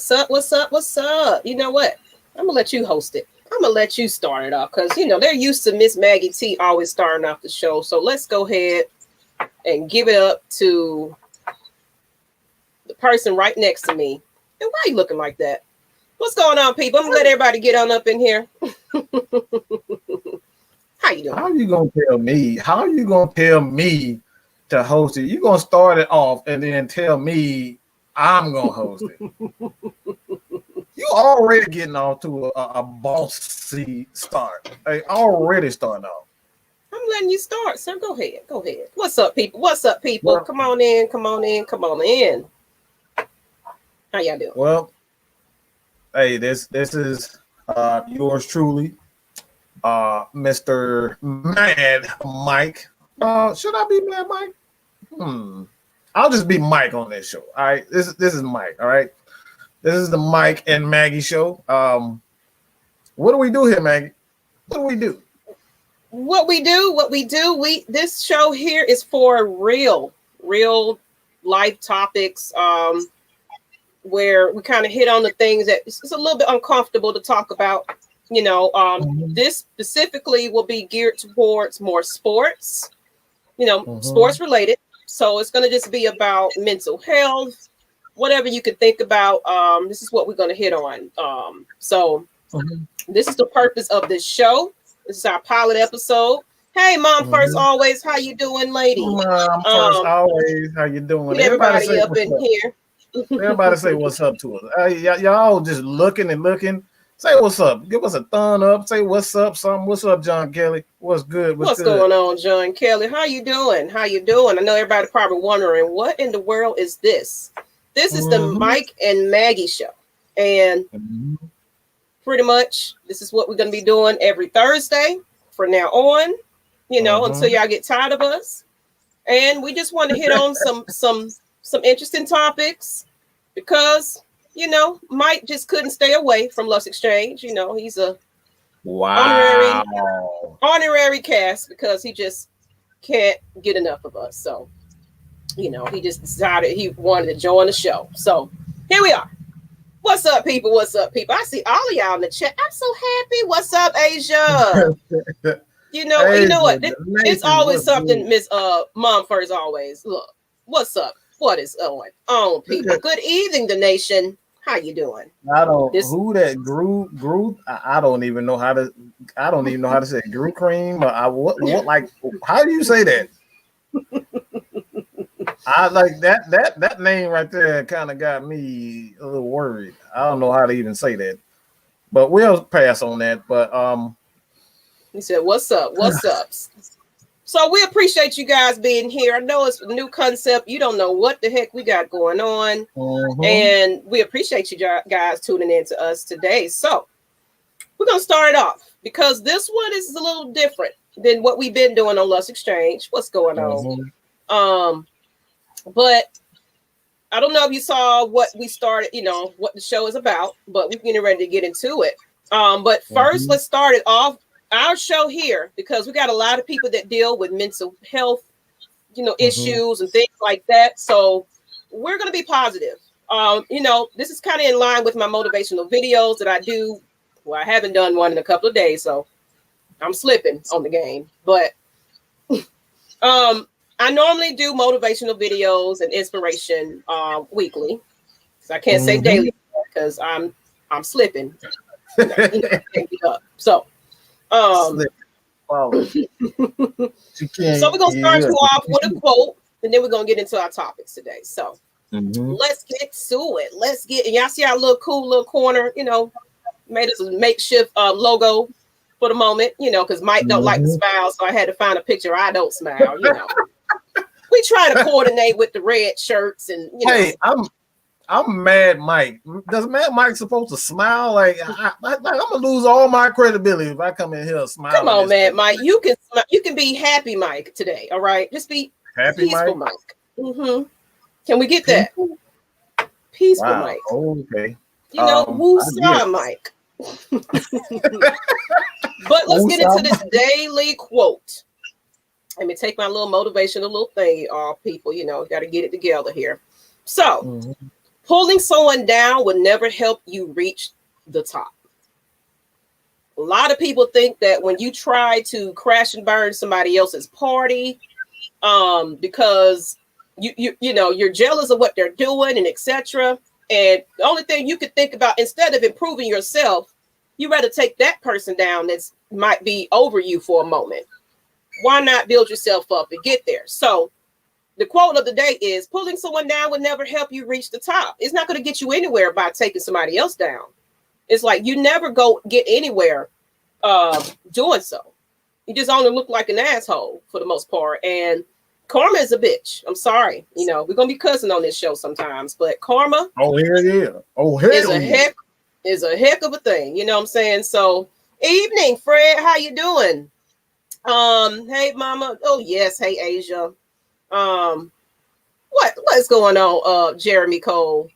What's up? What's up? What's up? You know what? I'm gonna let you host it. I'm gonna let you start it off because they're used to Miss Maggie T always starting off the show. So let's go ahead and give it up to the person right next to me. And why are you looking like that? What's going on, people? I'm gonna let everybody get on up in here. How you doing? How you gonna tell me? How you gonna tell me to host it? You gonna start it off and then tell me I'm gonna host it? You already getting off to a bossy start. Hey, already starting off. I'm letting you start, sir. Go ahead. Go ahead. What's up, people? What's up, people? Well, come on in. Come on in. Come on in. How y'all doing? Well, hey, this is yours truly, Mr. Mad Mike. Should I be Mad Mike? I'll just be Mike on this show. All right, this is Mike. All right, this is the Mike and Maggie show. What do we do here, Maggie? What do we do? This show here is for real life topics. Where we kind of hit on the things that it's a little bit uncomfortable to talk about. This specifically will be geared towards more sports, sports related. So it's going to just be about mental health, whatever you could think about. This is what we're going to hit on. This is the purpose of this show. This is our pilot episode. Hey, Mom First Always. How you doing, lady? Mom First Always. How you doing? Everybody up in here. Everybody say what's up to us. Y'all just looking. Say what's up. Give us a thumb up. Say what's up, something. What's up, John Kelly? What's good? What's going on, John Kelly? How you doing? I know everybody probably wondering what in the world is this? This is the Mike and Maggie show. And pretty much this is what we're going to be doing every Thursday from now on, until y'all get tired of us. And we just want to hit on some interesting topics because Mike just couldn't stay away from Lush Exchange. He's a honorary cast because he just can't get enough of us. So he just decided he wanted to join the show. So here we are. What's up, people? I see all of y'all in the chat. I'm so happy. What's up, Asia? You know what? It's always something, Miss Mom First Always. Look, what's up? What is going on, people? Good evening, the nation. How you doing? Who that grew? I don't even know how to. I don't even know how to say grew cream. What how do you say that? I like that name right there. Kind of got me a little worried. I don't know how to even say that, but we'll pass on that. But he said, "What's up? What's up?" So we appreciate you guys being here. I know it's a new concept. You don't know what the heck we got going on. And we appreciate you guys tuning in to us today. So we're going to start it off because this one is a little different than what we've been doing on Lush Exchange. What's going on? But I don't know if you saw what we started, what the show is about, but we're getting ready to get into it. But first, let's start it off. Our show here, because we got a lot of people that deal with mental health, issues and things like that. So we're going to be positive. This is kind of in line with my motivational videos that I do. Well, I haven't done one in a couple of days, so I'm slipping on the game. But I normally do motivational videos and inspiration weekly. So I can't say daily because I'm slipping. So. So we're gonna start you off with a quote, and then we're gonna get into our topics today. So let's get to it. And y'all see our little cool little corner, made us a makeshift logo for the moment, because Mike don't like to smile, so I had to find a picture I don't smile. We try to coordinate with the red shirts and Hey, I'm Mad Mike. Does Mad Mike supposed to smile? Like I'm gonna lose all my credibility if I come in here smiling. Come on, Mad Mike. You can be happy Mike today. All right, just be happy peaceful Mike. Can we get that? Peaceful Mike. Okay. Woosah Mike. But let's get into this daily quote. Let me take my little motivational little thing off, people. Got to get it together here. So. Pulling someone down will never help you reach the top. A lot of people think that when you try to crash and burn somebody else's party, because you know you're jealous of what they're doing and etc. And the only thing you could think about, instead of improving yourself, you rather take that person down that's might be over you for a moment. Why not build yourself up and get there? So the quote of the day is, pulling someone down will never help you reach the top. It's not going to get you anywhere by taking somebody else down. It's like you never get anywhere doing so. You just only look like an asshole for the most part. And karma is a bitch. I'm sorry. You know, we're going to be cussing on this show sometimes, but karma is a heck of a thing. You know what I'm saying? So evening, Fred, how you doing? Hey mama. Oh yes. Hey Asia. What's going on, Jeremy Cole?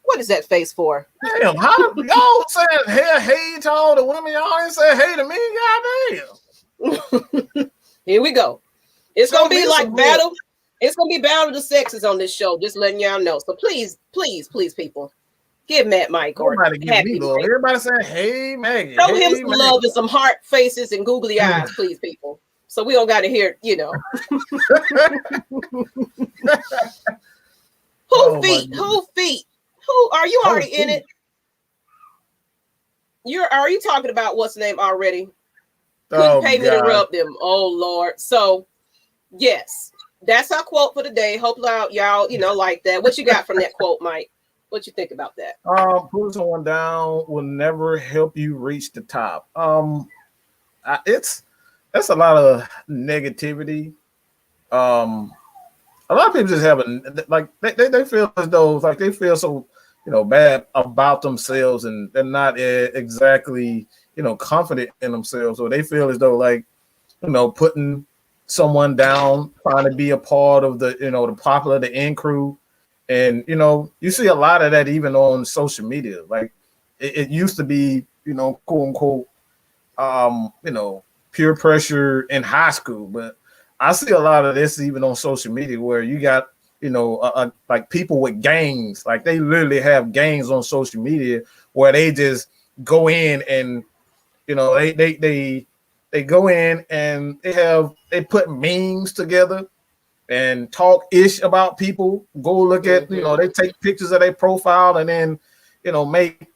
What is that face for? Damn, how y'all saying hey to all the women? Y'all ain't say hey to me. Goddamn. Here we go. It's gonna be like battle. It's gonna be battle of the sexes on this show. Just letting y'all know. So please, people, give Matt Mike or Happy. Everybody saying hey Maggie. Show him some love and some heart faces and googly eyes, please, people. So we don't got to hear, you know. Who feet? Who are you already in it? Are you talking about what's the name already? Couldn't pay me to rub them. Oh Lord. So yes, that's our quote for the day. Hope y'all, you know, like that. What you got from that quote, Mike? What you think about that? Pulling someone down will never help you reach the top. That's a lot of negativity. A lot of people just have they feel as though like they feel so, you know, bad about themselves, and they're not exactly, you know, confident in themselves, or they feel as though like, you know, putting someone down, trying to be a part of the, you know, the popular, the in crew. And, you know, you see a lot of that even on social media. Like it used to be, you know, quote unquote, you know, peer pressure in high school. But I see a lot of this even on social media where you got, you know, like people with gangs, like they literally have gangs on social media where they just go in and, you know, they go in and they put memes together and talk ish about people. Go look at, you know, they take pictures of their profile and then, you know, make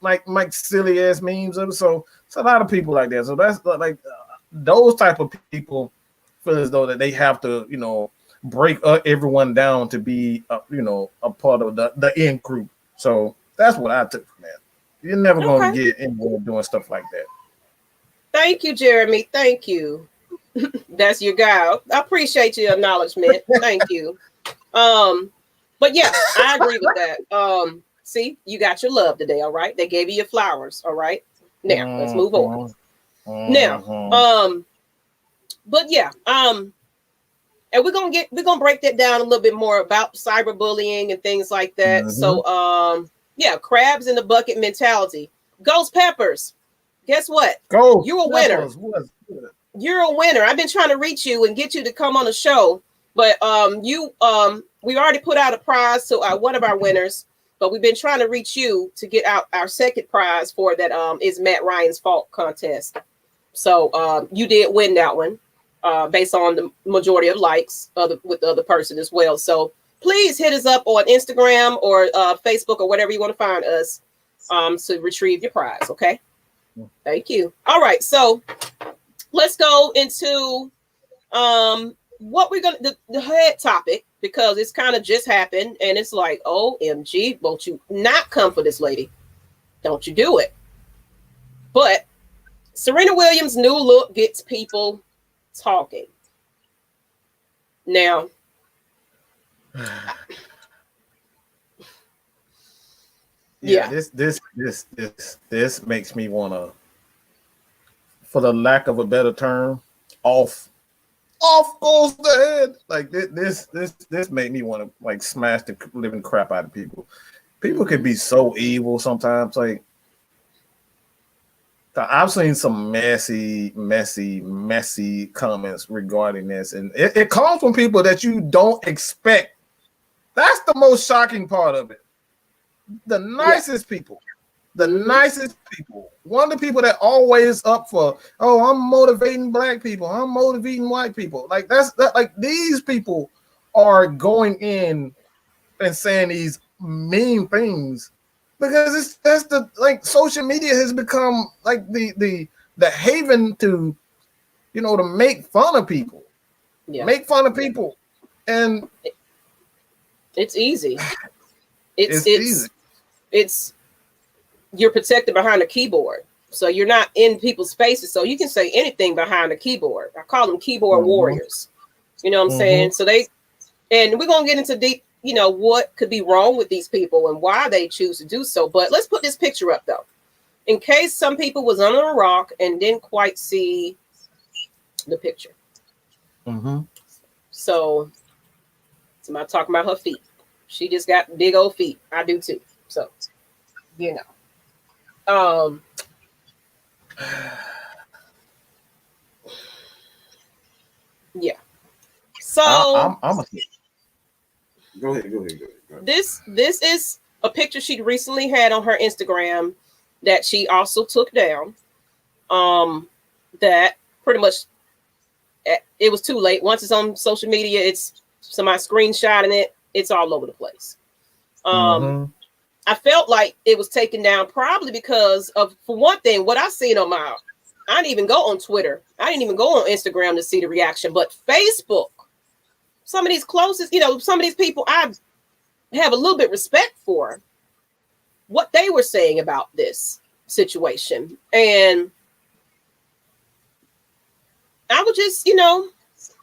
silly ass memes of it. So it's a lot of people like that. So that's like those type of people feel as though that they have to, you know, break everyone down to be, you know, a part of the in group. So that's what I took from that. You're never going to get anywhere doing stuff like that. Thank you, Jeremy. Thank you. That's your guy. I appreciate your acknowledgement. Thank you. But yeah, I agree with that. See, you got your love today, all right? They gave you your flowers, all right? Now, let's move on. Now, but yeah, and we're gonna break that down a little bit more about cyberbullying and things like that. So yeah, crabs in the bucket mentality. Ghost Peppers, guess what? You're a winner. You're a winner. I've been trying to reach you and get you to come on the show, but we already put out a prize to one of our winners, but we've been trying to reach you to get out our second prize for that is Matt Ryan's Fault contest. So you did win that one based on the majority of likes with the other person as well. So please hit us up on Instagram or Facebook or whatever you want to find us to retrieve your prize. Okay. Thank you. All right. So let's go into what we're going to, the head topic, because it's kind of just happened and it's like, OMG, won't you not come for this lady? Don't you do it. But Serena Williams' new look gets people talking. Now, yeah, this makes me want to, for the lack of a better term, off goes the head. Like this made me want to like smash the living crap out of people. People can be so evil sometimes. Like I've seen some messy comments regarding this, and it comes from people that you don't expect. That's the most shocking part of it. the nicest people. The nicest people. One of the people that always up for, oh, I'm motivating black people. I'm motivating white people. Like like these people are going in and saying these mean things because that's the like social media has become like the haven to, you know, to make fun of people. Yeah. Make fun of people. And it's easy. It's easy. It's you're protected behind a keyboard. So you're not in people's faces. So you can say anything behind a keyboard. I call them keyboard warriors. You know what I'm saying? So and we're going to get into deep, you know, what could be wrong with these people and why they choose to do so. But let's put this picture up, though, in case some people was under a rock and didn't quite see the picture. So somebody talking about her feet. She just got big old feet. I do too. So, you know. Yeah. So I'm a Go ahead. This is a picture she recently had on her Instagram that she also took down. That pretty much it was too late. Once it's on social media, it's somebody screenshotting it. It's all over the place. I felt like it was taken down probably because of, for one thing, what I seen on I didn't even go on Twitter. I didn't even go on Instagram to see the reaction, but Facebook, some of these closest, you know, some of these people I have a little bit respect for what they were saying about this situation. And I would just, you know,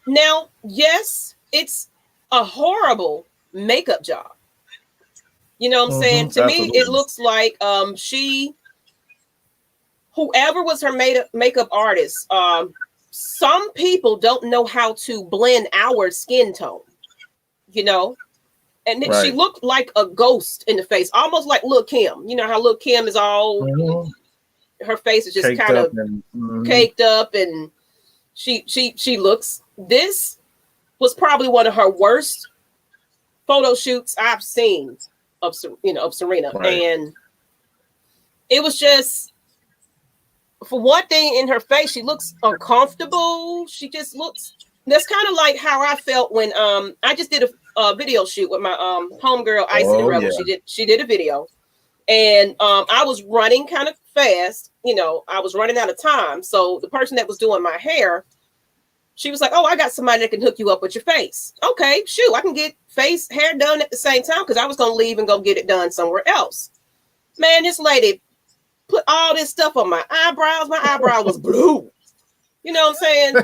now, yes, it's a horrible makeup job. You know what I'm saying? To me, it looks like whoever was her makeup artist, some people don't know how to blend our skin tone, you know? And then she looked like a ghost in the face, almost like Lil' Kim. You know how Lil' Kim is all, her face is just kind of caked up, and she looks, this was probably one of her worst photo shoots I've seen of Serena. And it was just, for one thing, in her face, she looks uncomfortable. She just looks, that's kind of like how I felt when I just did a video shoot with my homegirl Ice and the Rebel. She did a video, and I was running kind of fast, you know, I was running out of time. So the person that was doing my hair, she was like, oh, I got somebody that can hook you up with your face. Okay, shoot, I can get hair done at the same time, because I was going to leave and go get it done somewhere else. Man, this lady put all this stuff on my eyebrows. My eyebrow was blue. You know what I'm saying?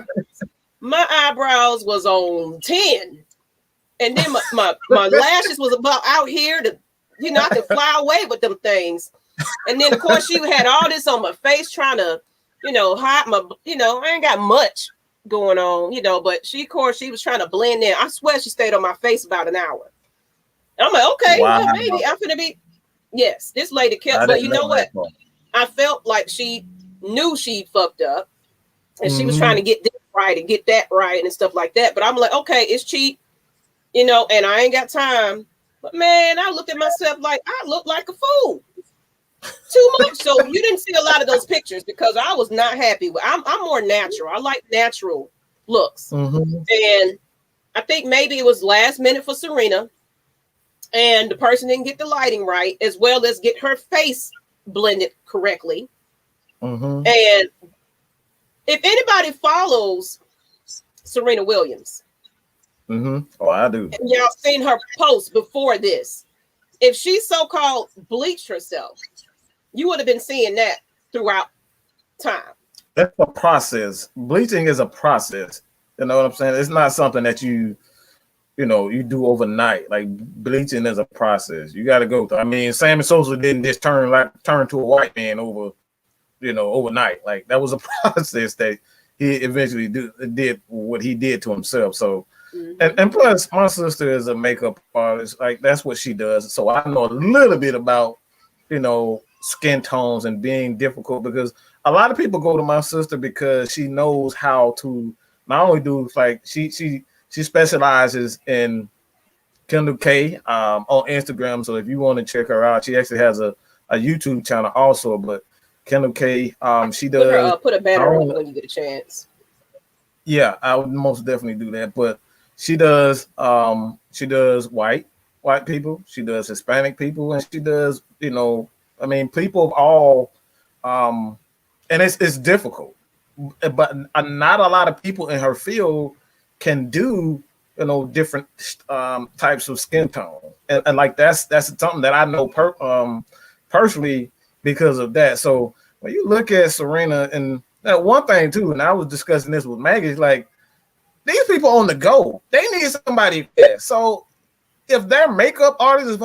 My eyebrows was on 10. And then my lashes was about out here to, you know, I could fly away with them things. And then, of course, she had all this on my face trying to, you know, hide my, you know, I ain't got much going on, you know, but she was trying to blend in. I swear she stayed on my face about an hour. And I'm like, okay, well, maybe I'm gonna be, yes, this lady kept, but you know what? I felt like she knew she fucked up, and she was trying to get this right and get that right and stuff like that. But I'm like, okay, it's cheap, you know, and I ain't got time. But man, I looked at myself like I looked like a fool. Too much. So you didn't see a lot of those pictures because I was not happy with. I'm more natural. I like natural looks, and I think maybe it was last minute for Serena, and the person didn't get the lighting right, as well as get her face blended correctly. And if anybody follows Serena Williams, oh, I do. And y'all seen her post before this. If she so-called bleached herself, you would have been seeing that throughout time. That's a process. Bleaching is a process. You know what I'm saying? It's not something that you do overnight. Like, bleaching is a process. You got to go through. I mean, Sammy Sosa didn't just turn to a white man overnight. Like, that was a process that he eventually did what he did to himself. So, and plus, my sister is a makeup artist. Like, that's what she does. So I know a little bit about, you know, skin tones and being difficult, because a lot of people go to my sister because she knows how to not only do, like, she specializes in Kendall K on Instagram. So if you want to check her out, she actually has a YouTube channel also. But Kendall K, she does. Put a banner up when you get a chance. Yeah, I would most definitely do that. But she does white people, she does Hispanic people, and she does, people of all, and it's difficult, but not a lot of people in her field can do different types of skin tone, and like that's something that I know personally because of that. So when you look at Serena, and that one thing too, and I was discussing this with Maggie, like these people on the go, they need somebody there. So if their makeup artist,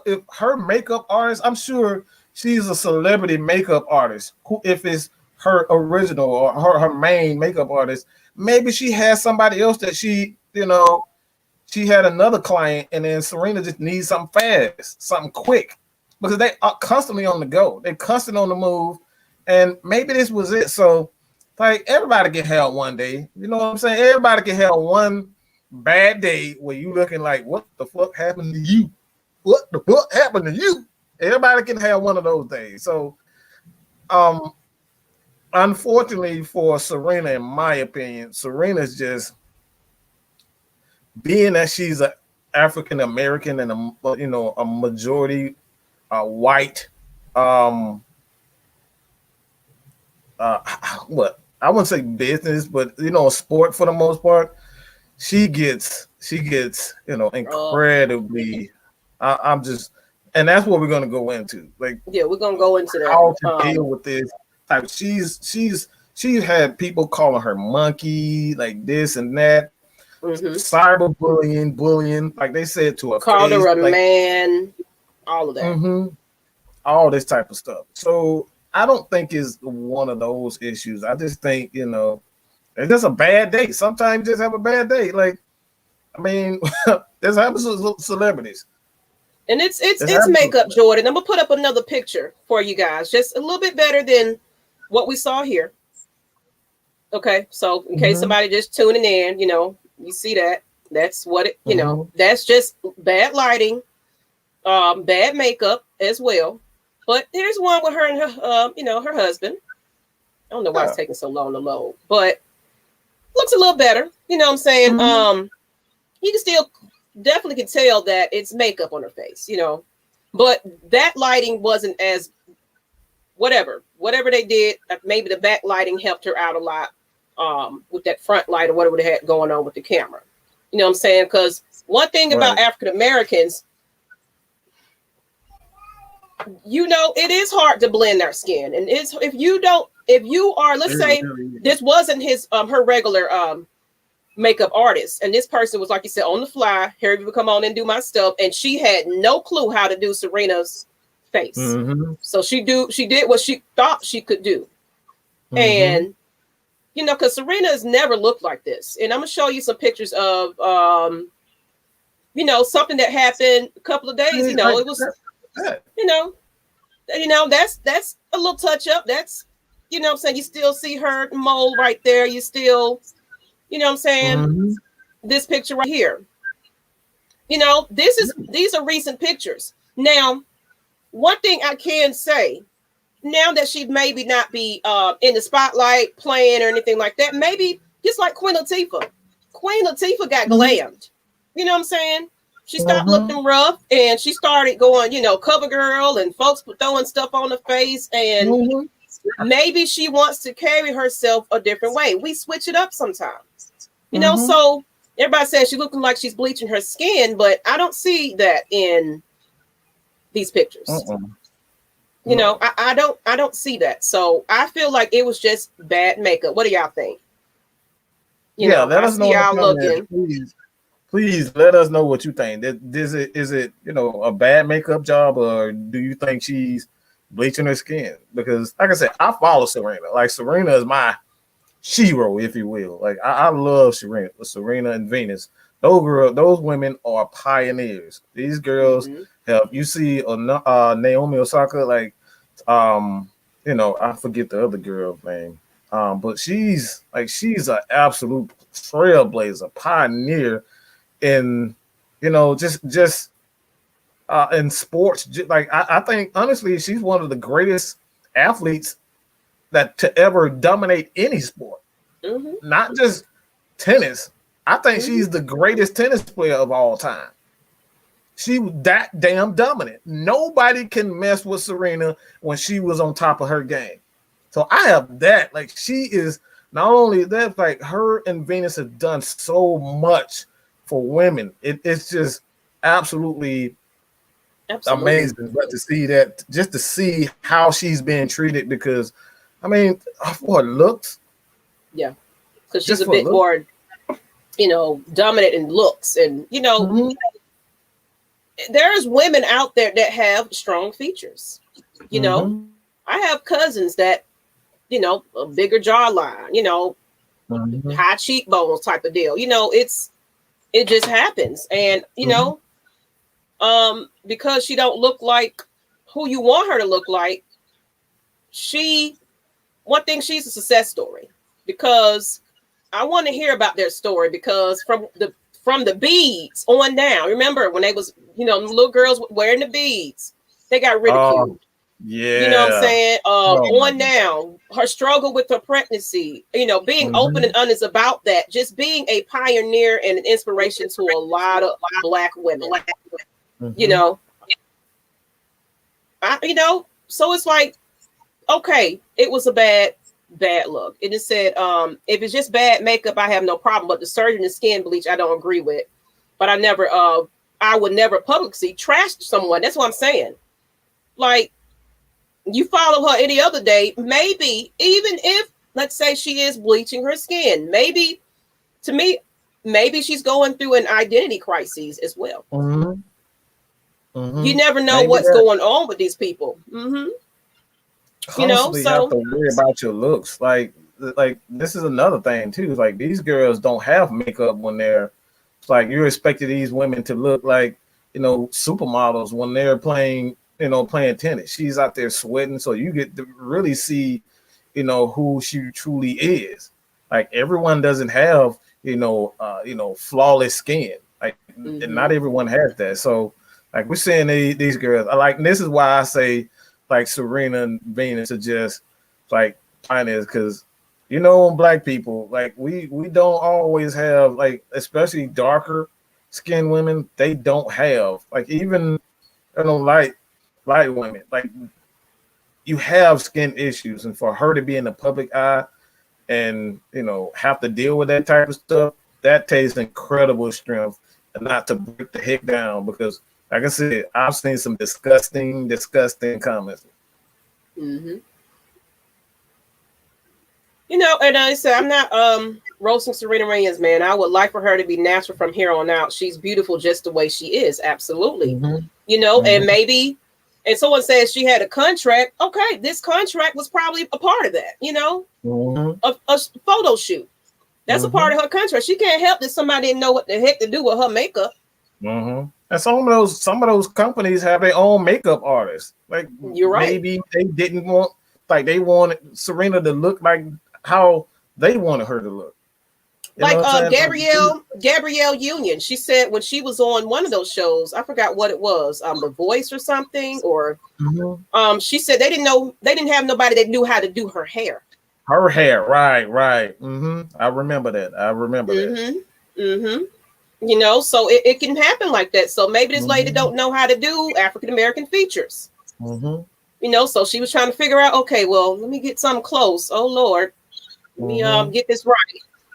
if her makeup artist, I'm sure she's a celebrity makeup artist. Who, if it's her original or her main makeup artist, maybe she has somebody else that she had another client, and then Serena just needs something fast, something quick, because they are constantly on the go. They're constantly on the move, and maybe this was it. So, like, everybody can have one day. You know what I'm saying? Everybody can have one bad day where you looking like, what the fuck happened to you? What the fuck happened to you? Everybody can have one of those days. So, unfortunately for Serena, in my opinion, Serena's just, being that she's an African American and a majority white, what I wouldn't say business, but sport for the most part, she gets incredibly. I'm just, and that's what we're gonna go into. Like, yeah, we're gonna go into that. How to deal with this type. She's had people calling her monkey, like this and that. Cyberbullying, bullying, like they said to her. Called her a man, all of that. All this type of stuff. So I don't think it's one of those issues. I just think, it's just a bad day. Sometimes you just have a bad day. Like, I mean, this happens to celebrities. And it's makeup, Jordan. I'm gonna put up another picture for you guys, just a little bit better than what we saw here. Okay, so in case somebody just tuning in, you see that. That's what it, that's just bad lighting, bad makeup as well. But here's one with her and her, her husband. I don't know why it's taking so long to load, but looks a little better. You know what I'm saying? You can still definitely can tell that it's makeup on her face, but that lighting wasn't as whatever they did. Maybe the back lighting helped her out a lot with that front light or whatever they had going on with the camera. You know what I'm saying? Because one thing about African Americans, it is hard to blend their skin, and if you are, let's say this wasn't her regular makeup artist, and this person was, like you said, on the fly, here you come on and do my stuff, and she had no clue how to do Serena's face. So she did what she thought she could do. And because Serena has never looked like this. And I'm gonna show you some pictures of something that happened a couple of days. It was that's a little touch up. That's what I'm saying, you still see her mole right there. You still, what I'm saying, this picture right here. These are recent pictures. Now, one thing I can say, now that she maybe not be in the spotlight playing or anything like that, maybe just like Queen Latifah. Queen Latifah got glammed. You know what I'm saying? She stopped looking rough and she started going, cover girl, and folks throwing stuff on the face, and maybe she wants to carry herself a different way. We switch it up sometimes. So everybody says she's looking like she's bleaching her skin, but I don't see that in these pictures. I don't see that. So I feel like it was just bad makeup. What do y'all think? Let us know y'all looking. Please let us know what you think. Is it a bad makeup job, or do you think she's bleaching her skin? Because, like I said, I follow Serena. Like, Serena is my hero, if you will. Like, I love Serena and Venus. Those women are pioneers. These girls have. You see, Naomi Osaka, like, I forget the other girl's name, but she's an absolute trailblazer, pioneer in You know, just in sports, like I think honestly, she's one of the greatest athletes that to ever dominate any sport, not just tennis. I think she's the greatest tennis player of all time. She was that damn dominant. Nobody can mess with Serena when she was on top of her game. So I have that. Like she is not only that, like her and Venus have done so much for women. It's just absolutely amazing. But to see that, just to see how she's being treated, because I mean, for looks. Yeah, because she's a bit more, you know, dominant in looks, and you know, there's women out there that have strong features. You know, I have cousins that, you know, a bigger jawline, you know, high cheekbones type of deal. You know, it just happens, and you know, because she don't look like who you want her to look like. One thing, she's a success story, because I want to hear about their story, because from the beads on down, remember when they was, you know, the little girls wearing the beads, they got ridiculed. Yeah, you know what I'm saying? On down, her struggle with her pregnancy, you know, being open and honest about that, just being a pioneer and an inspiration to a lot of Black women. You know, you know, so it's like, okay, it was a bad look. And it said, if it's just bad makeup, I have no problem. But the surgery and skin bleach, I don't agree with. But I would never publicly trash someone. That's what I'm saying. Like, you follow her any other day, maybe, even if, let's say she is bleaching her skin, maybe, to me, maybe she's going through an identity crisis as well. You never know what's going on with these people. You know, so have to worry about your looks. Like this is another thing too. It's like these girls don't have makeup when they're, it's like you're expecting these women to look like, you know, supermodels when they're playing tennis. She's out there sweating, so you get to really see, you know, who she truly is. Like everyone doesn't have, flawless skin. Like and not everyone has that. So like we're seeing these girls. I like, and this is why I say like Serena and Venus are just like pioneers, because you know, Black people, like we don't always have, like, especially darker skinned women, they don't have, like, even, you know, light women, like, you have skin issues, and for her to be in the public eye and, you know, have to deal with that type of stuff, that takes incredible strength, and not to break the heck down, because like I said, I've seen some disgusting comments. You know, and I said, I'm not roasting Serena Williams, man. I would like for her to be natural from here on out. She's beautiful just the way she is. Absolutely. You know, and maybe, and someone says she had a contract. Okay, this contract was probably a part of that, you know, a photo shoot. That's a part of her contract. She can't help that somebody didn't know what the heck to do with her makeup. And some of those companies have their own makeup artists. Like, you're right. Maybe they didn't want, like, they wanted Serena to look like how they wanted her to look. Like Gabrielle Union, she said when she was on one of those shows, I forgot what it was, The Voice or something, or she said they didn't have nobody that knew how to do her hair. Her hair, right. I remember that. You know, so it can happen like that. So maybe this lady don't know how to do African American features. You know, so she was trying to figure out, okay, well, let me get something close. Oh Lord, let me get this right.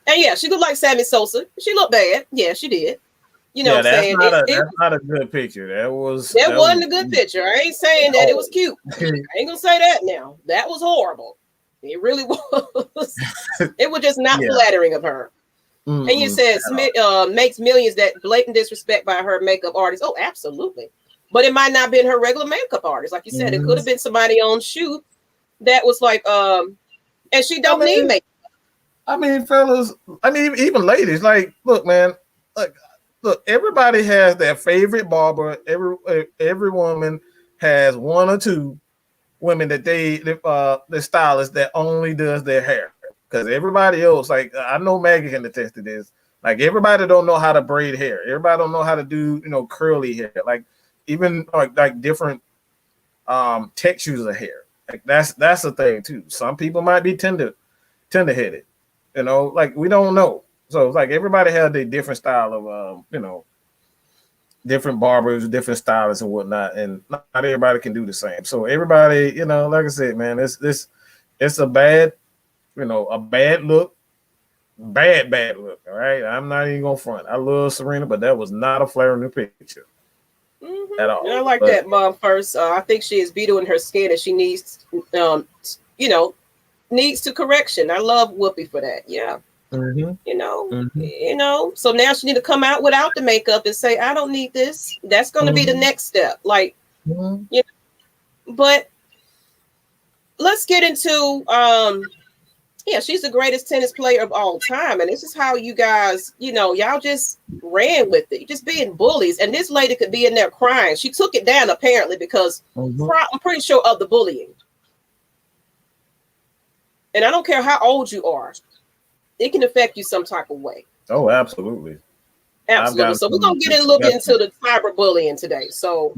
And yeah, she looked like Sammy Sosa. She looked bad. Yeah, she did. You know what I'm saying? That's not a good picture. That wasn't a good picture. I ain't saying that it was cute. I ain't gonna say that now. That was horrible. It really was. It was just not flattering of her. And you said Smith makes millions, that blatant disrespect by her makeup artist. Oh, absolutely. But it might not have been her regular makeup artist. Like you said, it could have been somebody on shoot that was like, and she don't need makeup. I mean, fellas, even ladies, like, look, man, look, everybody has their favorite barber. Every woman has one or two women that the stylist that only does their hair. Because everybody else, like, I know Maggie can attest to this. Like everybody don't know how to braid hair. Everybody don't know how to do, curly hair. Like even like different textures of hair. Like that's a thing too. Some people might be tender-headed. Like we don't know. So it's like everybody has a different style of different barbers, different stylists and whatnot, and not everybody can do the same. So everybody, like I said, man, it's a bad, a bad look. Bad look. All right. I'm not even gonna front. I love Serena, but that was not a flare in the picture at all. I like that mom first. I think she is beautiful in her skin and she needs needs to correction. I love Whoopi for that. Yeah. So now she need to come out without the makeup and say, I don't need this. That's gonna be the next step. Like but let's get into she's the greatest tennis player of all time. And this is how you guys, y'all just ran with it. You're just being bullies. And this lady could be in there crying. She took it down apparently because I'm pretty sure of the bullying. And I don't care how old you are. It can affect you some type of way. Oh, absolutely. Absolutely. So we're going to look into the cyberbullying today. So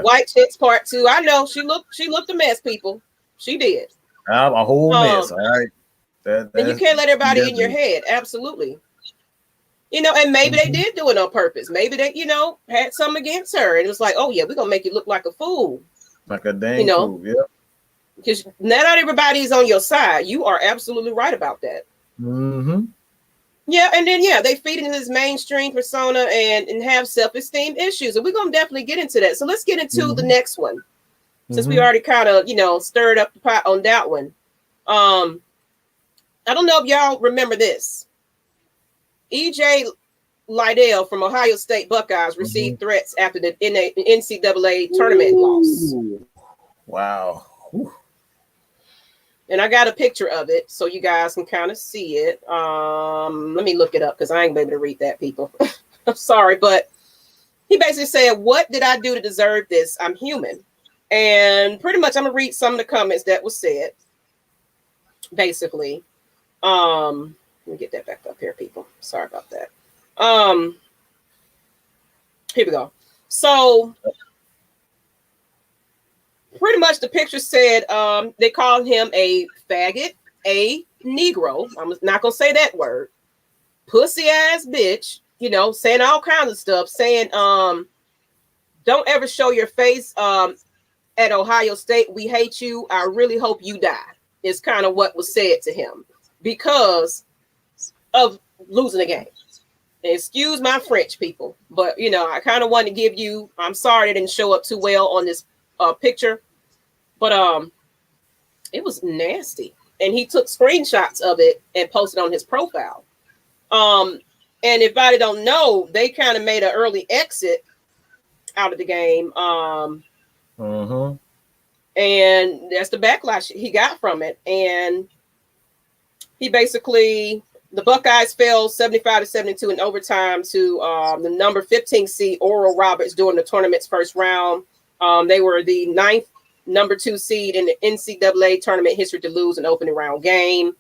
White Chicks Part 2. I know she looked a mess, people. She did. A whole mess. All right. And you can't let everybody in your head. Absolutely. And maybe they did do it on purpose. Maybe they, had something against her. And it was like, oh, yeah, we're going to make you look like a fool. Like a dang fool. Yeah. Because not everybody is on your side. You are absolutely right about that. Yeah. And then, they feed into this mainstream persona and have self-esteem issues. And we're going to definitely get into that. So let's get into the next one. Since we already kind of, stirred up the pot on that one. I don't know if y'all remember this. E.J. Liddell from Ohio State Buckeyes received threats after the NCAA tournament loss. Wow. Ooh. And I got a picture of it so you guys can kind of see it. Let me look it up because I ain't able to read that, people. I'm sorry, but he basically said, what did I do to deserve this? I'm human. And pretty much I'm going to read some of the comments that was said. Basically. Let me get that back up here, people. Sorry about that. Here we go. So pretty much the picture said they called him a faggot, a Negro. I'm not going to say that word. Pussy ass bitch, saying all kinds of stuff, saying don't ever show your face at Ohio State. We hate you. I really hope you die. Is kind of what was said to him because of losing the game. And excuse my French, people, but I kind of wanted to give you. I'm sorry it didn't show up too well on this picture, but it was nasty. And he took screenshots of it and posted on his profile. And if anybody don't know, they kind of made an early exit out of the game. And that's the backlash he got from it. And he basically, the Buckeyes fell 75-72 in overtime to the number 15 seed Oral Roberts during the tournament's first round. They were the 9th number 2 seed in the NCAA tournament history to lose an opening round game.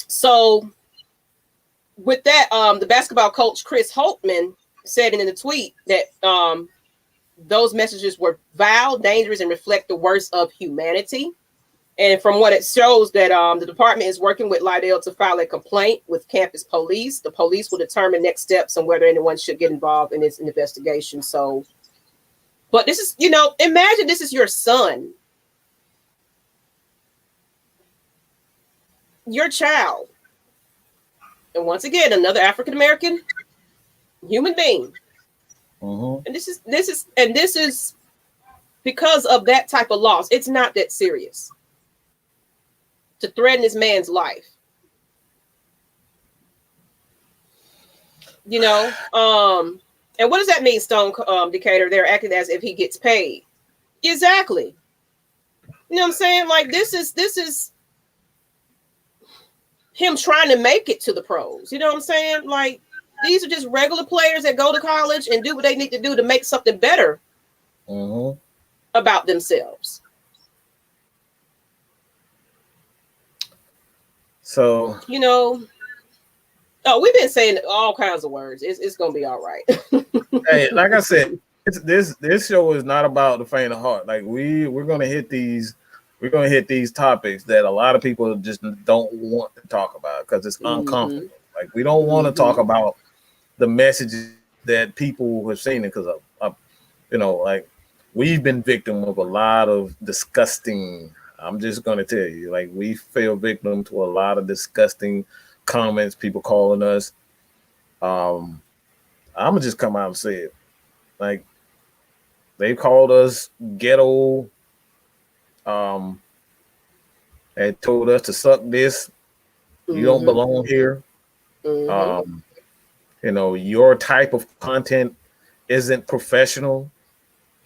So with that, the basketball coach Chris Holtman said in the tweet that those messages were vile, dangerous, and reflect the worst of humanity. And from what it shows that the department is working with Liddell to file a complaint with campus police. The police will determine next steps on whether anyone should get involved in this investigation. So, but this is, imagine this is your son, your child. And once again, another African-American human being. And this is because of that type of loss. It's not that serious to threaten this man's life. And what does that mean, Stone Decatur? They're acting as if he gets paid. Exactly. You know what I'm saying? Like this is him trying to make it to the pros. You know what I'm saying? Like these are just regular players that go to college and do what they need to do to make something better about themselves. So, Oh, we've been saying all kinds of words. It's gonna be all right. Hey, like I said, this show is not about the faint of heart. Like we're gonna hit these topics that a lot of people just don't want to talk about because it's uncomfortable. Like we don't want to talk about the messages that people have seen because of like we've been victim of a lot of disgusting. I'm just gonna tell you, like we fell victim to a lot of disgusting comments, people calling us. I'm gonna just come out and say it. Like they called us ghetto. They told us to suck this. You don't belong here. Your type of content isn't professional.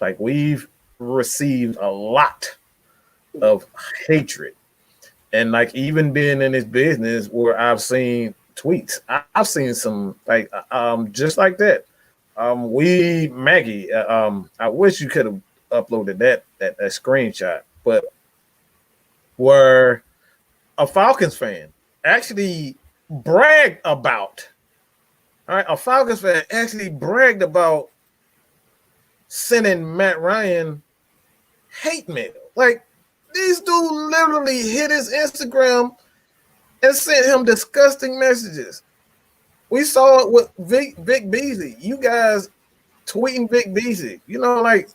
Like we've received a lot of hatred. And like even being in this business where I've seen tweets, I've seen some like just like that. Maggie, I wish you could have uploaded that screenshot, but where a Falcons fan actually bragged about, all right, a Falcons fan actually bragged about sending Matt Ryan hate mail. Like these dudes literally hit his Instagram and sent him disgusting messages. We saw it with Vic Beasley. You guys tweeting Vic Beasley, like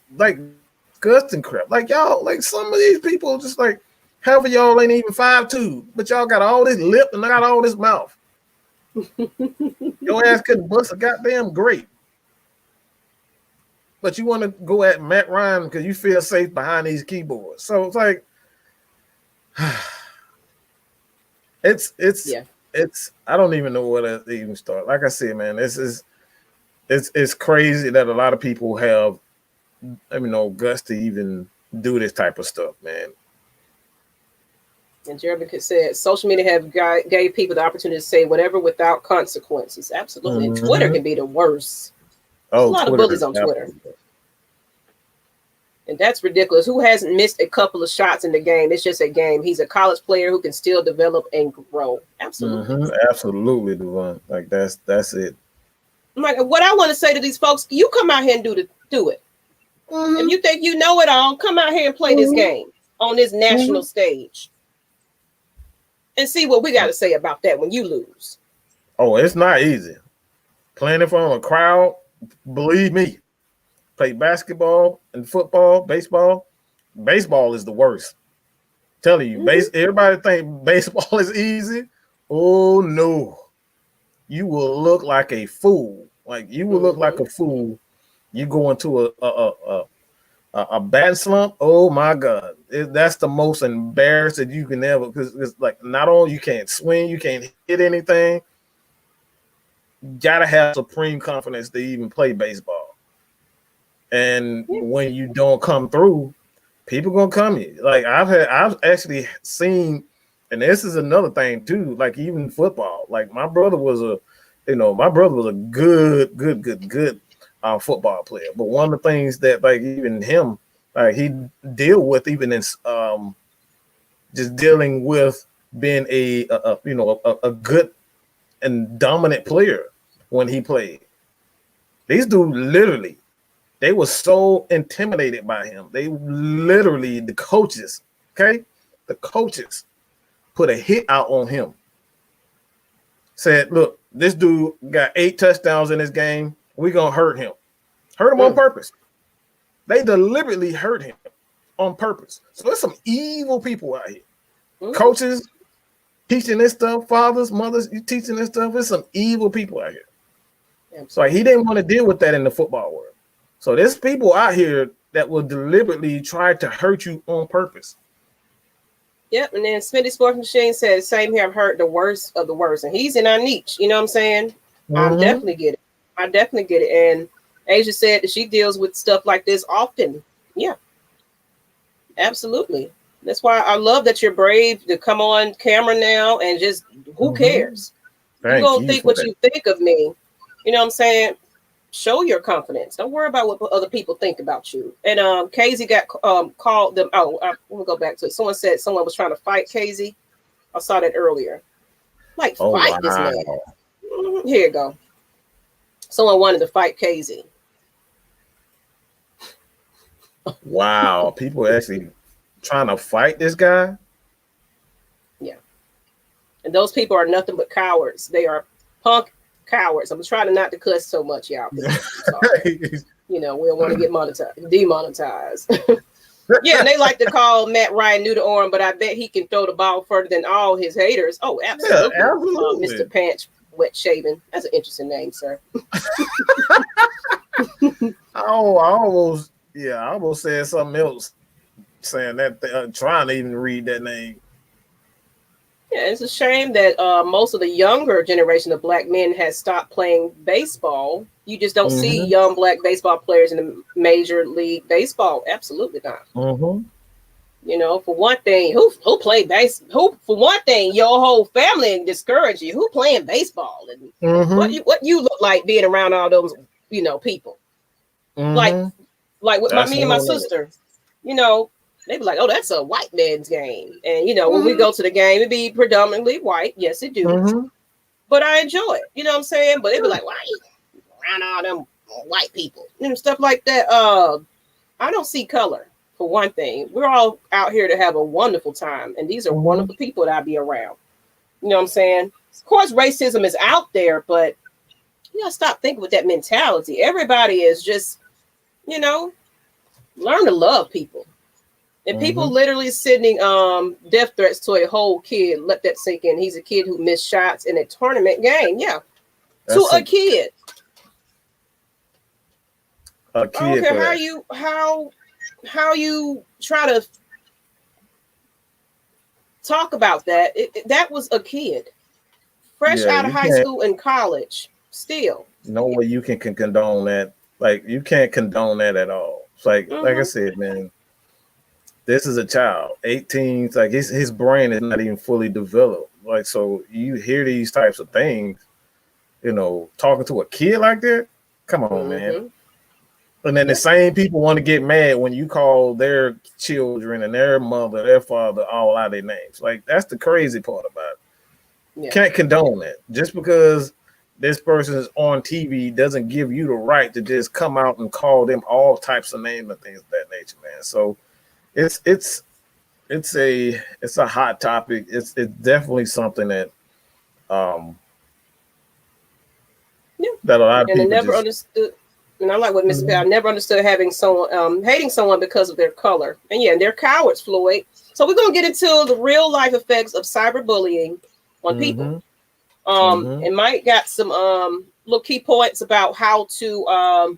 disgusting crap. Like y'all, like some of these people just like half of y'all ain't even 5'2", but y'all got all this lip and I got all this mouth. Your ass couldn't bust a goddamn grape. But you want to go at Matt Ryan because you feel safe behind these keyboards. So it's like it's I don't even know where to even start. Like I said, man, it's crazy that a lot of people have guts to even do this type of stuff, man. And Jeremy said, social media have gave people the opportunity to say whatever without consequences. Absolutely. And Twitter can be the worst. There's a lot of bullies on Twitter. And that's ridiculous. Who hasn't missed a couple of shots in the game? It's just a game. He's a college player who can still develop and grow. Absolutely. Absolutely, Devon. Like that's it. Like what I want to say to these folks, you come out here and do it. If you think you know it all, come out here and play this game on this national stage. And see what we got to say about that when you lose. Oh, it's not easy. Playing in front of a crowd, believe me. Play basketball and football, baseball. Baseball is the worst. I'm telling you, everybody think baseball is easy. Oh no. You will look like a fool. Like you will look like a fool. You go into a bad slump. Oh my God. That's the most embarrassing you can ever, because it's like not only you can't swing, you can't hit anything. You gotta have supreme confidence to even play baseball. And when you don't come through, people gonna come here. Like I've actually seen, and this is another thing too. Like even football. Like my brother was a good football player. But one of the things that like even him, like he deal with even in just dealing with being a good and dominant player when he played. These dudes literally. They were so intimidated by him. They literally, the coaches put a hit out on him. Said, look, this dude got 8 touchdowns in this game. We're going to hurt him. Hurt him on purpose. They deliberately hurt him on purpose. So there's some evil people out here. Coaches teaching this stuff, fathers, mothers, you teaching this stuff. There's some evil people out here. So he didn't want to deal with that in the football world. So there's people out here that will deliberately try to hurt you on purpose. Yep, and then Smitty Sports Machine said, same here, I've heard the worst of the worst. And he's in our niche, you know what I'm saying? I definitely get it. And Asia said that she deals with stuff like this often. Yeah, absolutely. That's why I love that you're brave to come on camera now and just, who cares? You're going to think what you think of me. You know what I'm saying? Show your confidence. Don't worry about what other people think about you. And Casey got called them. Oh, we'll go back to it. Someone said someone was trying to fight Casey. I saw that earlier. Like fight this man. Here you go. Someone wanted to fight Casey. Wow, people actually trying to fight this guy? Yeah. And those people are nothing but cowards. They are punk cowards. I'm trying not to cuss so much, y'all. You know, we don't want to get demonetized. Yeah, and they like to call Matt Ryan new to arm, but I bet he can throw the ball further than all his haters. Oh, absolutely. Yeah, absolutely. Mr. Pants Wet Shaven. That's an interesting name, sir. I almost said something else, saying that, trying to even read that name. Yeah, it's a shame that most of the younger generation of black men has stopped playing baseball. You just don't see young black baseball players in the Major League Baseball. Absolutely not. You know, for one thing, who play base? Who, for one thing, your whole family discourage you. Who playing baseball? And what you look like being around all those, you know, people. Like with me and my sister, you know, they be like, oh, that's a white man's game. And, you know, when we go to the game, it be predominantly white. Yes, it do. But I enjoy it. You know what I'm saying? But they be like, why are you around all them white people? And stuff like that. I don't see color, for one thing. We're all out here to have a wonderful time. And these are wonderful people that I be around. You know what I'm saying? Of course, racism is out there, but you gotta stop thinking with that mentality. Everybody is just, you know, learn to love people. And people literally sending death threats to a whole kid. Let that sink in. He's a kid who missed shots in a tournament game. Yeah. To a kid. I don't care how you try to talk about that. That was a kid. Fresh out of high school and college. Still. No way you can condone that. Like, you can't condone that at all. It's like I said, man. This is a child, 18. Like his brain is not even fully developed. Like, so you hear these types of things, you know, talking to a kid like that. Come on, man. And then the same people want to get mad when you call their children and their mother, their father, all out of their names. Like, that's the crazy part about it. Yeah. Can't condone that. Just because this person is on TV doesn't give you the right to just come out and call them all types of names and things of that nature, man. So it's a hot topic. It's definitely something that that a lot of people never understood. And I like what Miss I never understood having someone hating someone because of their color. And yeah, they're cowards, Floyd. So we're gonna get into the real life effects of cyberbullying on people. And Mike got some little key points about how to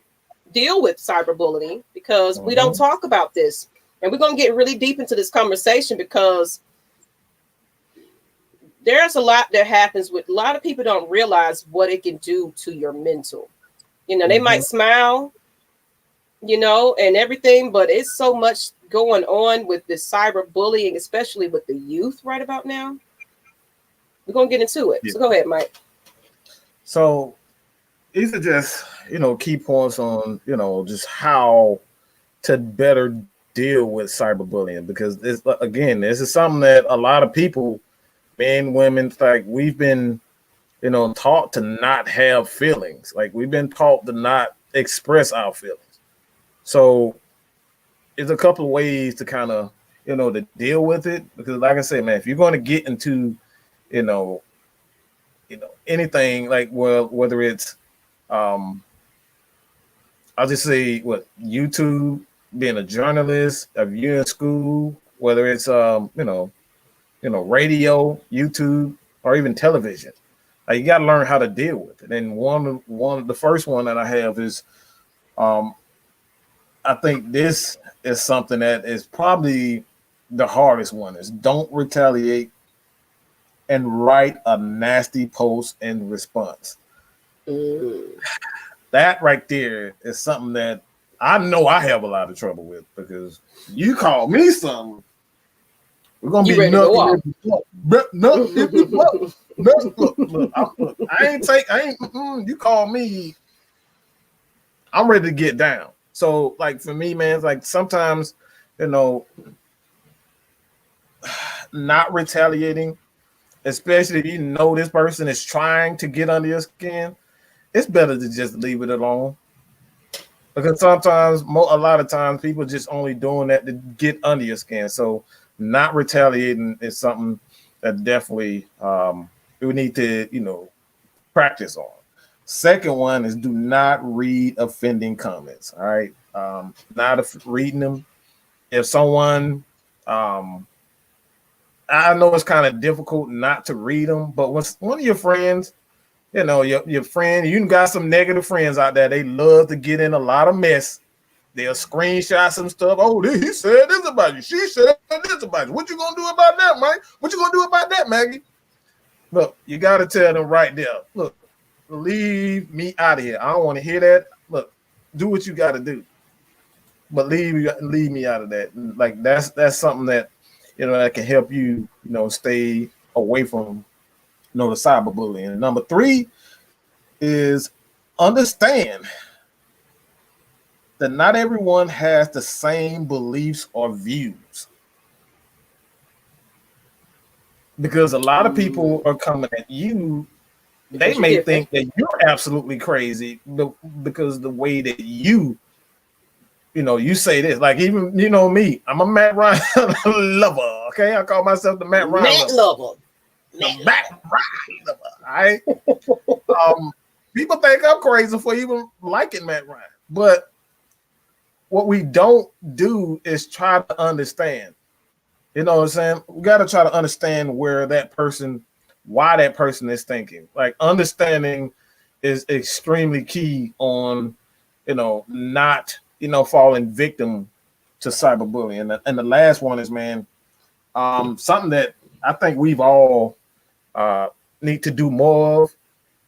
deal with cyberbullying, because we don't talk about this. And we're going to get really deep into this conversation because there's a lot that happens with a lot of people don't realize what it can do to your mental. You know, they might smile, you know, and everything, but it's so much going on with this cyberbullying, especially with the youth right about now. We're going to get into it. So go ahead, Mike. So these are just, you know, key points on, you know, just how to better deal with cyberbullying, because this is something that a lot of people, men, women, like, we've been, you know, taught to not have feelings. Like, we've been taught to not express our feelings. So there's a couple of ways to kind of, you know, to deal with it, because like I said, man, if you're going to get into, you know, anything, like, well, whether it's I'll just say YouTube, being a journalist, if you're in school, whether it's you know, radio, YouTube, or even television, you got to learn how to deal with it. And one of the first one that I have is, I think this is something that is probably the hardest one, is don't retaliate and write a nasty post in response. That right there is something that I know I have a lot of trouble with, because you call me something, we're gonna be nothing. Look, you call me, I'm ready to get down. So, like, for me, man, it's like sometimes, you know, not retaliating especially if you know this person is trying to get under your skin, it's better to just leave it alone. Because sometimes, a lot of times, people just only doing that to get under your skin. So not retaliating is something that definitely we need to, practice on. Second one is do not read offending comments. All right. Not reading them. If someone, I know it's kind of difficult not to read them, but when one of your friends, your friend, you got some negative friends out there, they love to get in a lot of mess. They'll screenshot some stuff. Oh, he said this about you. She said this about you. What you gonna do about that, Mike? What you gonna do about that, Maggie? Look, you got to tell them right there. Look, leave me out of here. I don't want to hear that. Look, do what you got to do, but leave me out of that. Like that's something that that can help you stay away from the cyberbullying. And number 3 is understand that not everyone has the same beliefs or views. Because a lot of people are coming at you, they may think that you're absolutely crazy because the way that you say this. Like even me, I'm a Matt Ryan lover. Okay, I call myself the Matt Ryan lover. Matt Ryan lover. All right. People think I'm crazy for even liking Matt Ryan, but what we don't do is try to understand. You know what I'm saying? We got to try to understand why that person is thinking. Like understanding is extremely key on, not, falling victim to cyberbullying. And the last one is, man, something that I think we've all need to do more of,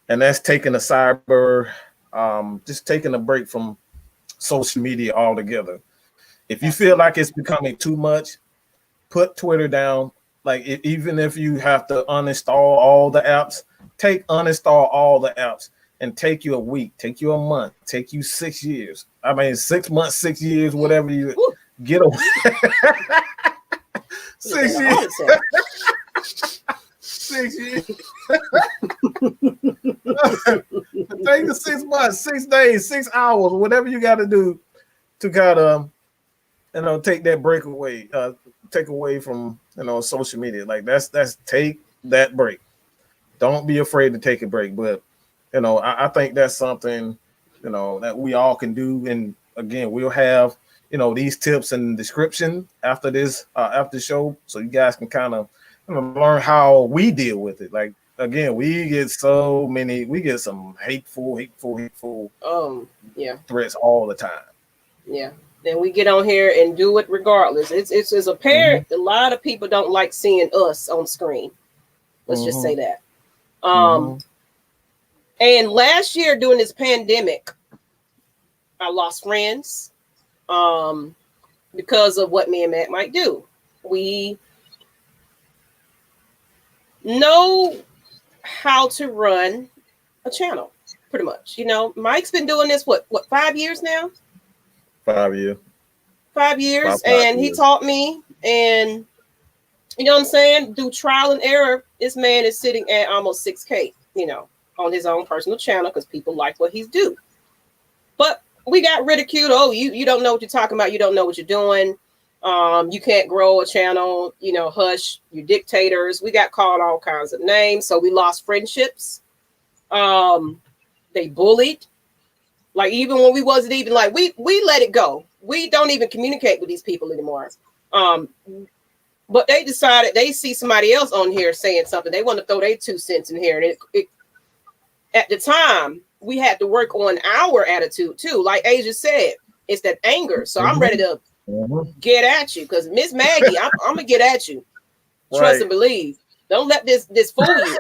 and that's taking just taking a break from social media altogether. If you feel like it's becoming too much, put Twitter down. Like even if you have to uninstall all the apps, uninstall all the apps and take you a week, take you a month, take you 6 years. I mean, 6 months, 6 years, whatever you get away. 6 years. 6 years. Take the 6 months, 6 days, 6 hours, whatever you got to do to kind of, take that break away, take away from, social media. Like that's take that break. Don't be afraid to take a break. But, I think that's something, that we all can do. And again, we'll have, these tips in the description after this, after the show. So you guys can kind of learn how we deal with it. Like, again, we get some hateful threats all the time. Yeah. Then we get on here and do it regardless. It's apparent a lot of people don't like seeing us on screen. Let's just say that. And last year during this pandemic, I lost friends because of what me and Matt might do. We know how to run a channel, pretty much. Mike's been doing this, what 5 years now? 5 years. 5 years. And he taught me, and you know what I'm saying? Through trial and error, this man is sitting at almost 6K, on his own personal channel because people like what he's do. But we got ridiculed. Oh, you don't know what you're talking about. You don't know what you're doing. You can't grow a channel, hush, you dictators. We got called all kinds of names. So we lost friendships. They bullied. Like even when we wasn't even like, we let it go. We don't even communicate with these people anymore. But they decided they see somebody else on here saying something. They want to throw their 2 cents in here. And at the time, we had to work on our attitude too. Like Asia said, it's that anger. So I'm ready to get at you because Miss Maggie, I'm gonna get at you. Trust and believe. Don't let this fool you.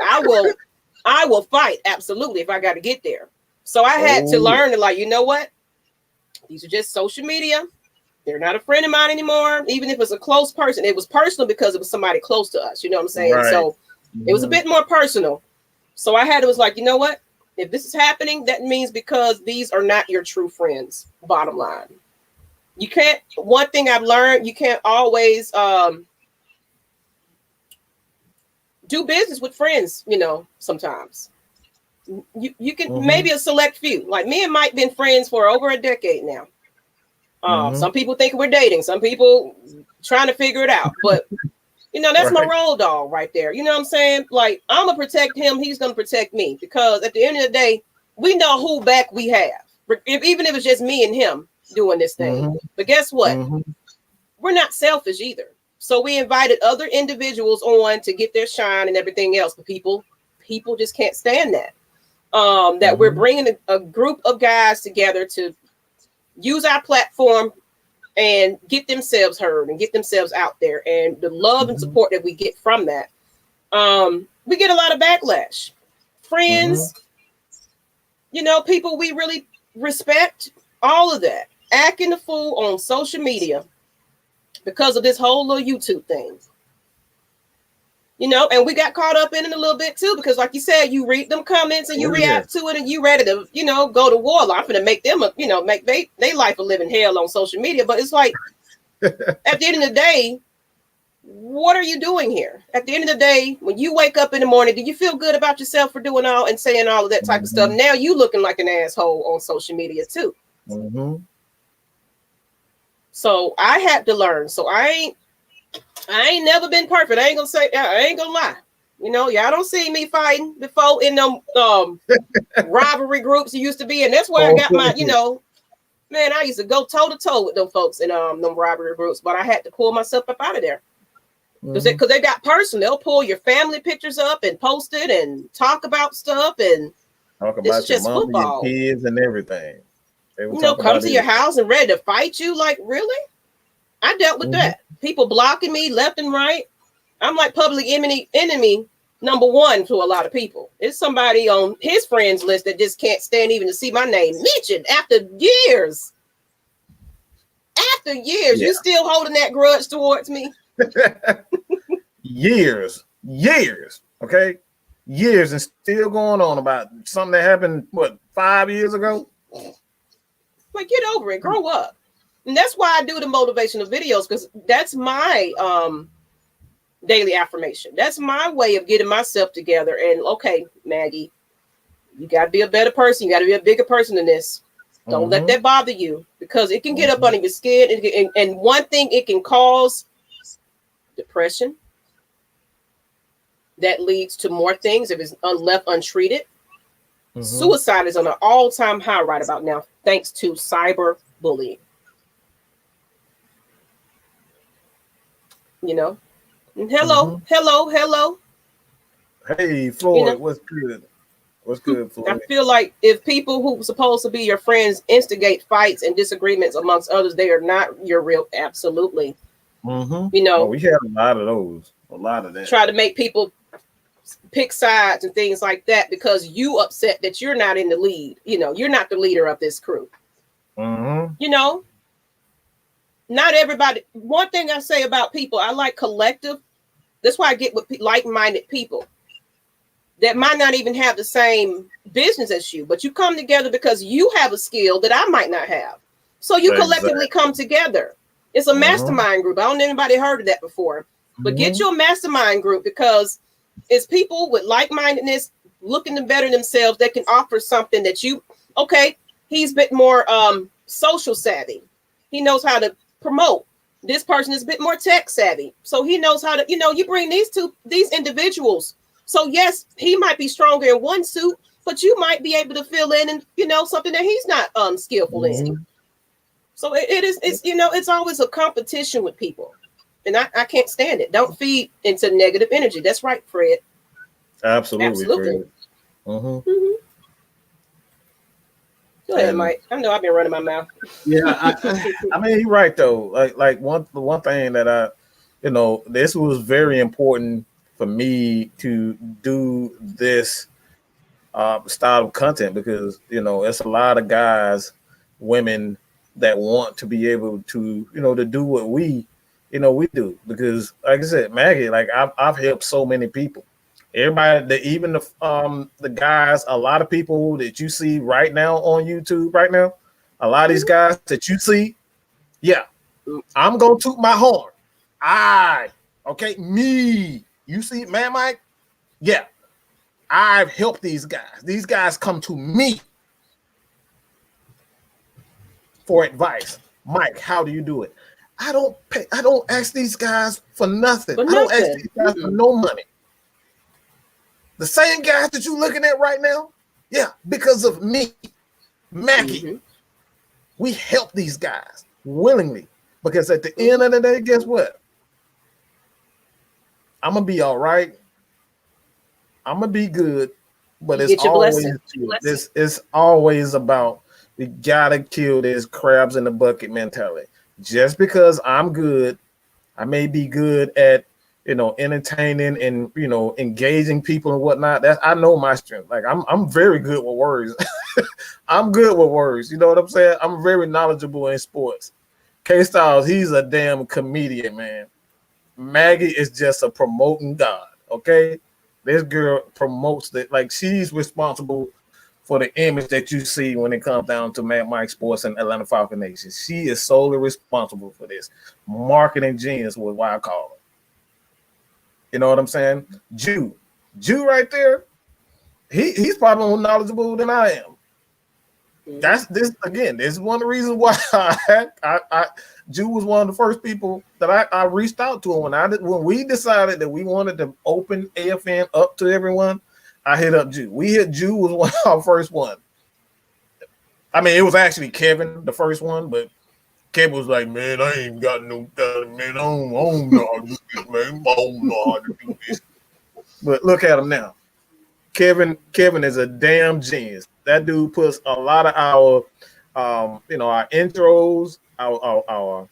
I will fight absolutely if I got to get there. So I had to learn to like, you know what? These are just social media. They're not a friend of mine anymore. Even if it's a close person, it was personal because it was somebody close to us. You know what I'm saying? Right. So it was a bit more personal. So I was like, you know what? If this is happening, that means because these are not your true friends. Bottom line. You can't, one thing I've learned, you can't always do business with friends, you know, sometimes. You can maybe a select few. Like me and Mike been friends for over a decade now. Some people think we're dating. Some people trying to figure it out. But, you know, that's my roll dog right there. You know what I'm saying? Like, I'm going to protect him. He's going to protect me. Because at the end of the day, we know who back we have. Even if it's just me and him doing this thing. But guess what? We're not selfish either. So we invited other individuals on to get their shine and everything else. But people just can't stand that. That we're bringing a group of guys together to use our platform and get themselves heard and get themselves out there. And the love and support that we get from that, we get a lot of backlash. Friends, you know, people we really respect, all of that. Acting a fool on social media because of this whole little YouTube thing. You know, and we got caught up in it a little bit too, because like you said, you read them comments and you react to it and you ready to, you know, go to war. I'm going to make them, make they life a living hell on social media. But it's like, at the end of the day, what are you doing here? At the end of the day, when you wake up in the morning, do you feel good about yourself for doing all and saying all of that type of stuff? Now you looking like an asshole on social media too. So I had to learn. So I ain't never been perfect. I ain't gonna lie. You know, y'all don't see me fighting before in them rivalry groups you used to be in. That's where I got my, you know, man, I used to go toe to toe with them folks in them rivalry groups, but I had to pull myself up out of there. Because they got personal. They'll pull your family pictures up and post it and talk about stuff and talk about your mom and your kids and everything. You know, come to your house and ready to fight you. Like, really? I dealt with that. People blocking me left and right. I'm like public enemy number one to a lot of people. It's somebody on his friends list that just can't stand even to see my name mentioned after years. After years, you still holding that grudge towards me? years, okay? Years and still going on about something that happened, 5 years ago? Like, get over it, grow up. And that's why I do the motivational videos, because that's my daily affirmation. That's my way of getting myself together. And okay, Maggie, you got to be a better person. You got to be a bigger person than this. Don't let that bother you, because it can get up under your skin. And one thing it can cause, depression. That leads to more things if it's left untreated. Suicide is on an all-time high right about now, thanks to cyberbullying. You know, and hello. Hey, Floyd, you know, what's good? What's good, Floyd? I feel like if people who are supposed to be your friends instigate fights and disagreements amongst others, they are not your real. Absolutely. You know, we had a lot of those. A lot of that. Try to make people pick sides and things like that because you upset that you're not in the lead. You know, you're not the leader of this crew. You know. Not everybody. One thing I say about people, I like collective. That's why I get with like-minded people that might not even have the same business as you, but you come together because you have a skill that I might not have. So you collectively come together. It's a mastermind group. I don't know if anybody heard of that before, but get your mastermind group because it's people with like-mindedness looking to better themselves that can offer something that you, okay, he's a bit more social savvy. He knows how to promote. This person is a bit more tech savvy, so he knows how to, you know, you bring these individuals. So yes, he might be stronger in one suit, but you might be able to fill in and, you know, something that he's not skillful in. So it's you know, it's always a competition with people, and I can't stand it. Don't feed into negative energy. That's right, Fred. Absolutely. Fred. Go ahead, Mike. I know I've been running my mouth. Yeah, I mean, you're right though. Like one thing that this was very important for me to do this style of content because it's a lot of guys, women that want to be able to to do what we do because, like I said, Maggie, like I've helped so many people. Everybody, even the guys, a lot of people that you see right now on YouTube right now, a lot of these guys that you see, yeah, I'm gonna toot my horn. Me, you see, man, Mike, Yeah, I've helped these guys. These guys come to me for advice. Mike, how do you do it? I don't ask these guys for nothing. But I don't ask nothing. these guys for no money. The same guys that you're looking at right now, yeah, because of me, Maggie, we help these guys willingly. Because at the end of the day, guess what? I'm gonna be all right. I'm gonna be good, but it's always about we gotta kill this crabs in the bucket mentality. Just because I'm good, I may be good at entertaining and engaging people and whatnot. That I know my strength. Like I'm very good with words. I'm good with words. You know what I'm saying? I'm very knowledgeable in sports. K Styles, he's a damn comedian, man. Maggie is just a promoting god. Okay, this girl promotes it. Like she's responsible for the image that you see when it comes down to Mad Mike Sports and Atlanta Falcon Nation. She is solely responsible for this. Marketing genius was why I call her. You know what I'm saying? Jew right there. He's probably more knowledgeable than I am. That's this again. This is one of the reasons why Jew was one of the first people that I reached out to when we decided that we wanted to open AFN up to everyone. I hit up Jew. Jew was one of our first one. I mean, it was actually Kevin, the first one, but Kevin was like, "Man, I ain't got no time, man. I don't know how to do this, man. I don't know how to do this." But look at him now. Kevin is a damn genius. That dude puts a lot of our our intros, our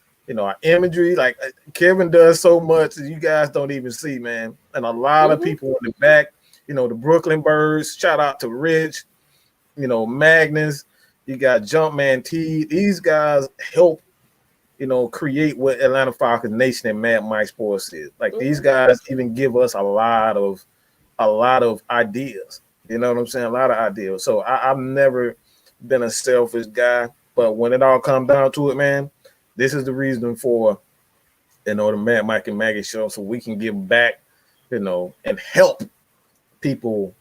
imagery. Like Kevin does so much that you guys don't even see, man. And a lot of people in the back, the Brooklyn Birds. Shout out to Rich, Magnus. You got Jumpman T. These guys help, create what Atlanta Falcons Nation and Mad Mike Sports is. Like these guys even give us a lot of ideas. You know what I'm saying? A lot of ideas. So I've never been a selfish guy, but when it all comes down to it, man, this is the reason for the Mad Mike and Maggie show, so we can give back, and help people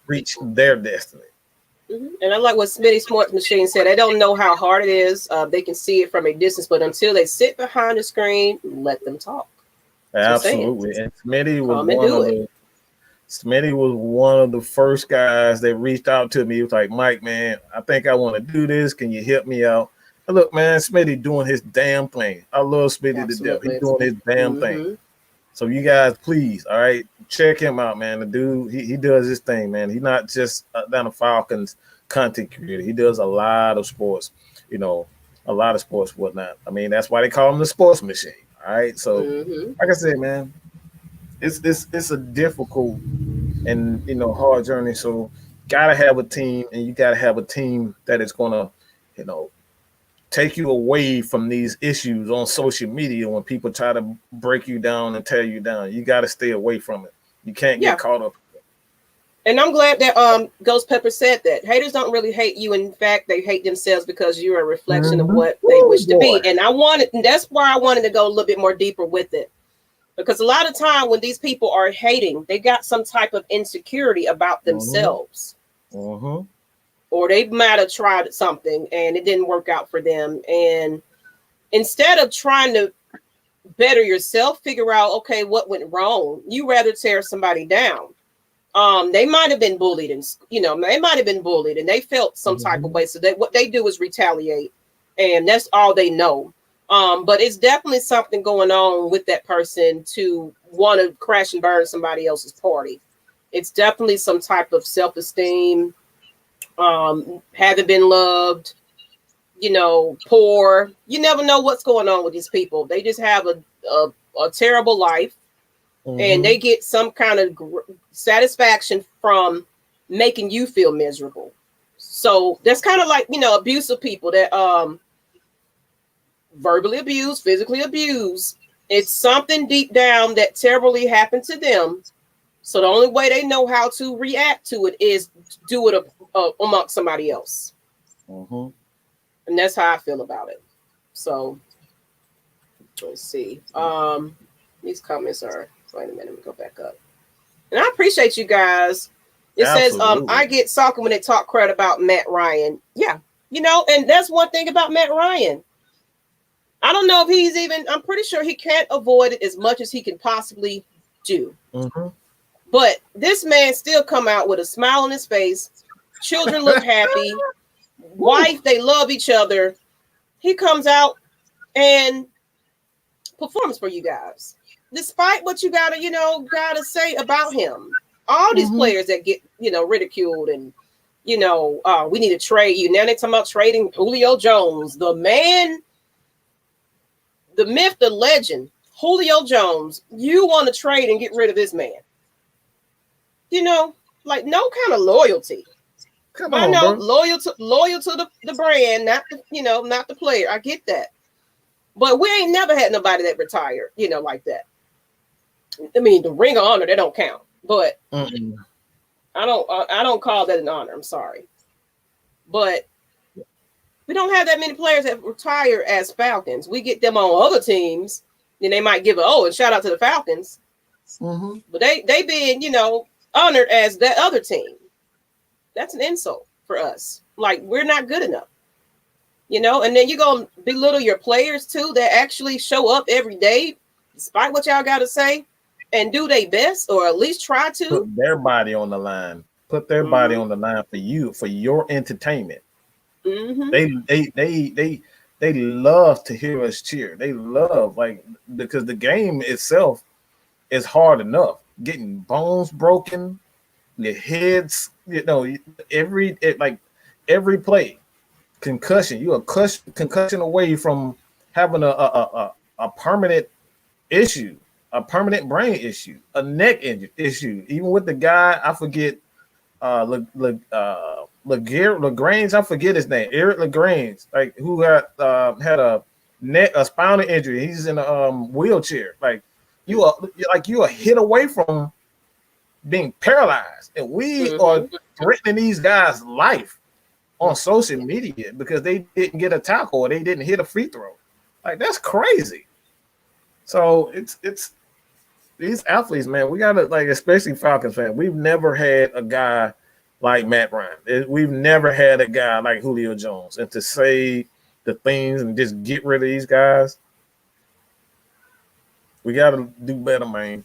reach their destiny. And I like what Smitty Smart Machine said. They don't know how hard it is. They can see it from a distance, but until they sit behind the screen, let them talk. Absolutely. And Smitty was one of the first guys that reached out to me. He was like, "Mike, man, I think I want to do this. Can you help me out?" And look, man, Smitty doing his damn thing. I love Smitty to death. He's doing his damn thing. So you guys, please, all right, check him out, man. The dude, he does his thing, man. He's not just down the Falcons content creator. He does a lot of sports, whatnot. I mean, that's why they call him the sports machine. All right. So, like I said, man, it's a difficult and hard journey. So, gotta have a team, and you gotta have a team that is gonna, take you away from these issues on social media when people try to break you down and tear you down. You got to stay away from it. You can't get caught up. And I'm glad that Ghost Pepper said that. Haters don't really hate you. In fact, they hate themselves because you're a reflection of what they wish to be. And that's why I wanted to go a little bit more deeper with it. Because a lot of time when these people are hating, they got some type of insecurity about themselves. Or they might have tried something and it didn't work out for them. And instead of trying to better yourself, figure out, okay, what went wrong, you rather tear somebody down. They might have been bullied and, they might have been bullied and they felt some type of way. So what they do is retaliate, and that's all they know. But it's definitely something going on with that person to want to crash and burn somebody else's party. It's definitely some type of self-esteem. Haven't been loved, poor. You never know what's going on with these people. They just have a terrible life, and they get some kind of satisfaction from making you feel miserable. So that's kind of like, abusive people that verbally abuse, physically abuse. It's something deep down that terribly happened to them. So the only way they know how to react to it is do it amongst somebody else. And that's how I feel about it. So let's see. These comments are, wait a minute, let me go back up. And I appreciate you guys. It Absolutely. says, I get salty when they talk crap about Matt Ryan. Yeah. You know, and that's one thing about Matt Ryan. I don't know if he's even, I'm pretty sure he can't avoid it as much as he can possibly do. Mm-hmm. But this man still come out with a smile on his face. Children look happy. Wife, they love each other. He comes out and performs for you guys. Despite what you gotta say about him. All these players that get, ridiculed and, we need to trade you. Now they're talking about trading Julio Jones, the man, the myth, the legend, Julio Jones. You want to trade and get rid of this man. Like no kind of loyalty. Come on, bro. loyal to the brand, not the player. I get that. But we ain't never had nobody that retired, like that. I mean, the Ring of Honor, that don't count. But I don't call that an honor. I'm sorry. But we don't have that many players that retire as Falcons. We get them on other teams, then they might give and shout out to the Falcons. But they being, honored as that other team. That's an insult for us. Like, we're not good enough. And then you're going to belittle your players too that actually show up every day, despite what y'all got to say, and do their best, or at least try to. Put their body on the line. Put their body on the line for you, for your entertainment. They love to hear us cheer. They love, because the game itself is hard enough. Getting bones broken, your heads, every play, concussion. You're a concussion away from having a permanent issue, a permanent brain issue, a neck issue. Even with the guy, I forget, LaGrange, I forget his name, Eric LaGrange, who had a spinal injury. He's in a wheelchair. You are hit away from being paralyzed, and we are threatening these guys' life on social media because they didn't get a tackle or they didn't hit a free throw. That's crazy. So it's these athletes, man. We gotta, especially Falcons fans. We've never had a guy like Matt Ryan. We've never had a guy like Julio Jones, and to say the things and just get rid of these guys. We got to do better, man.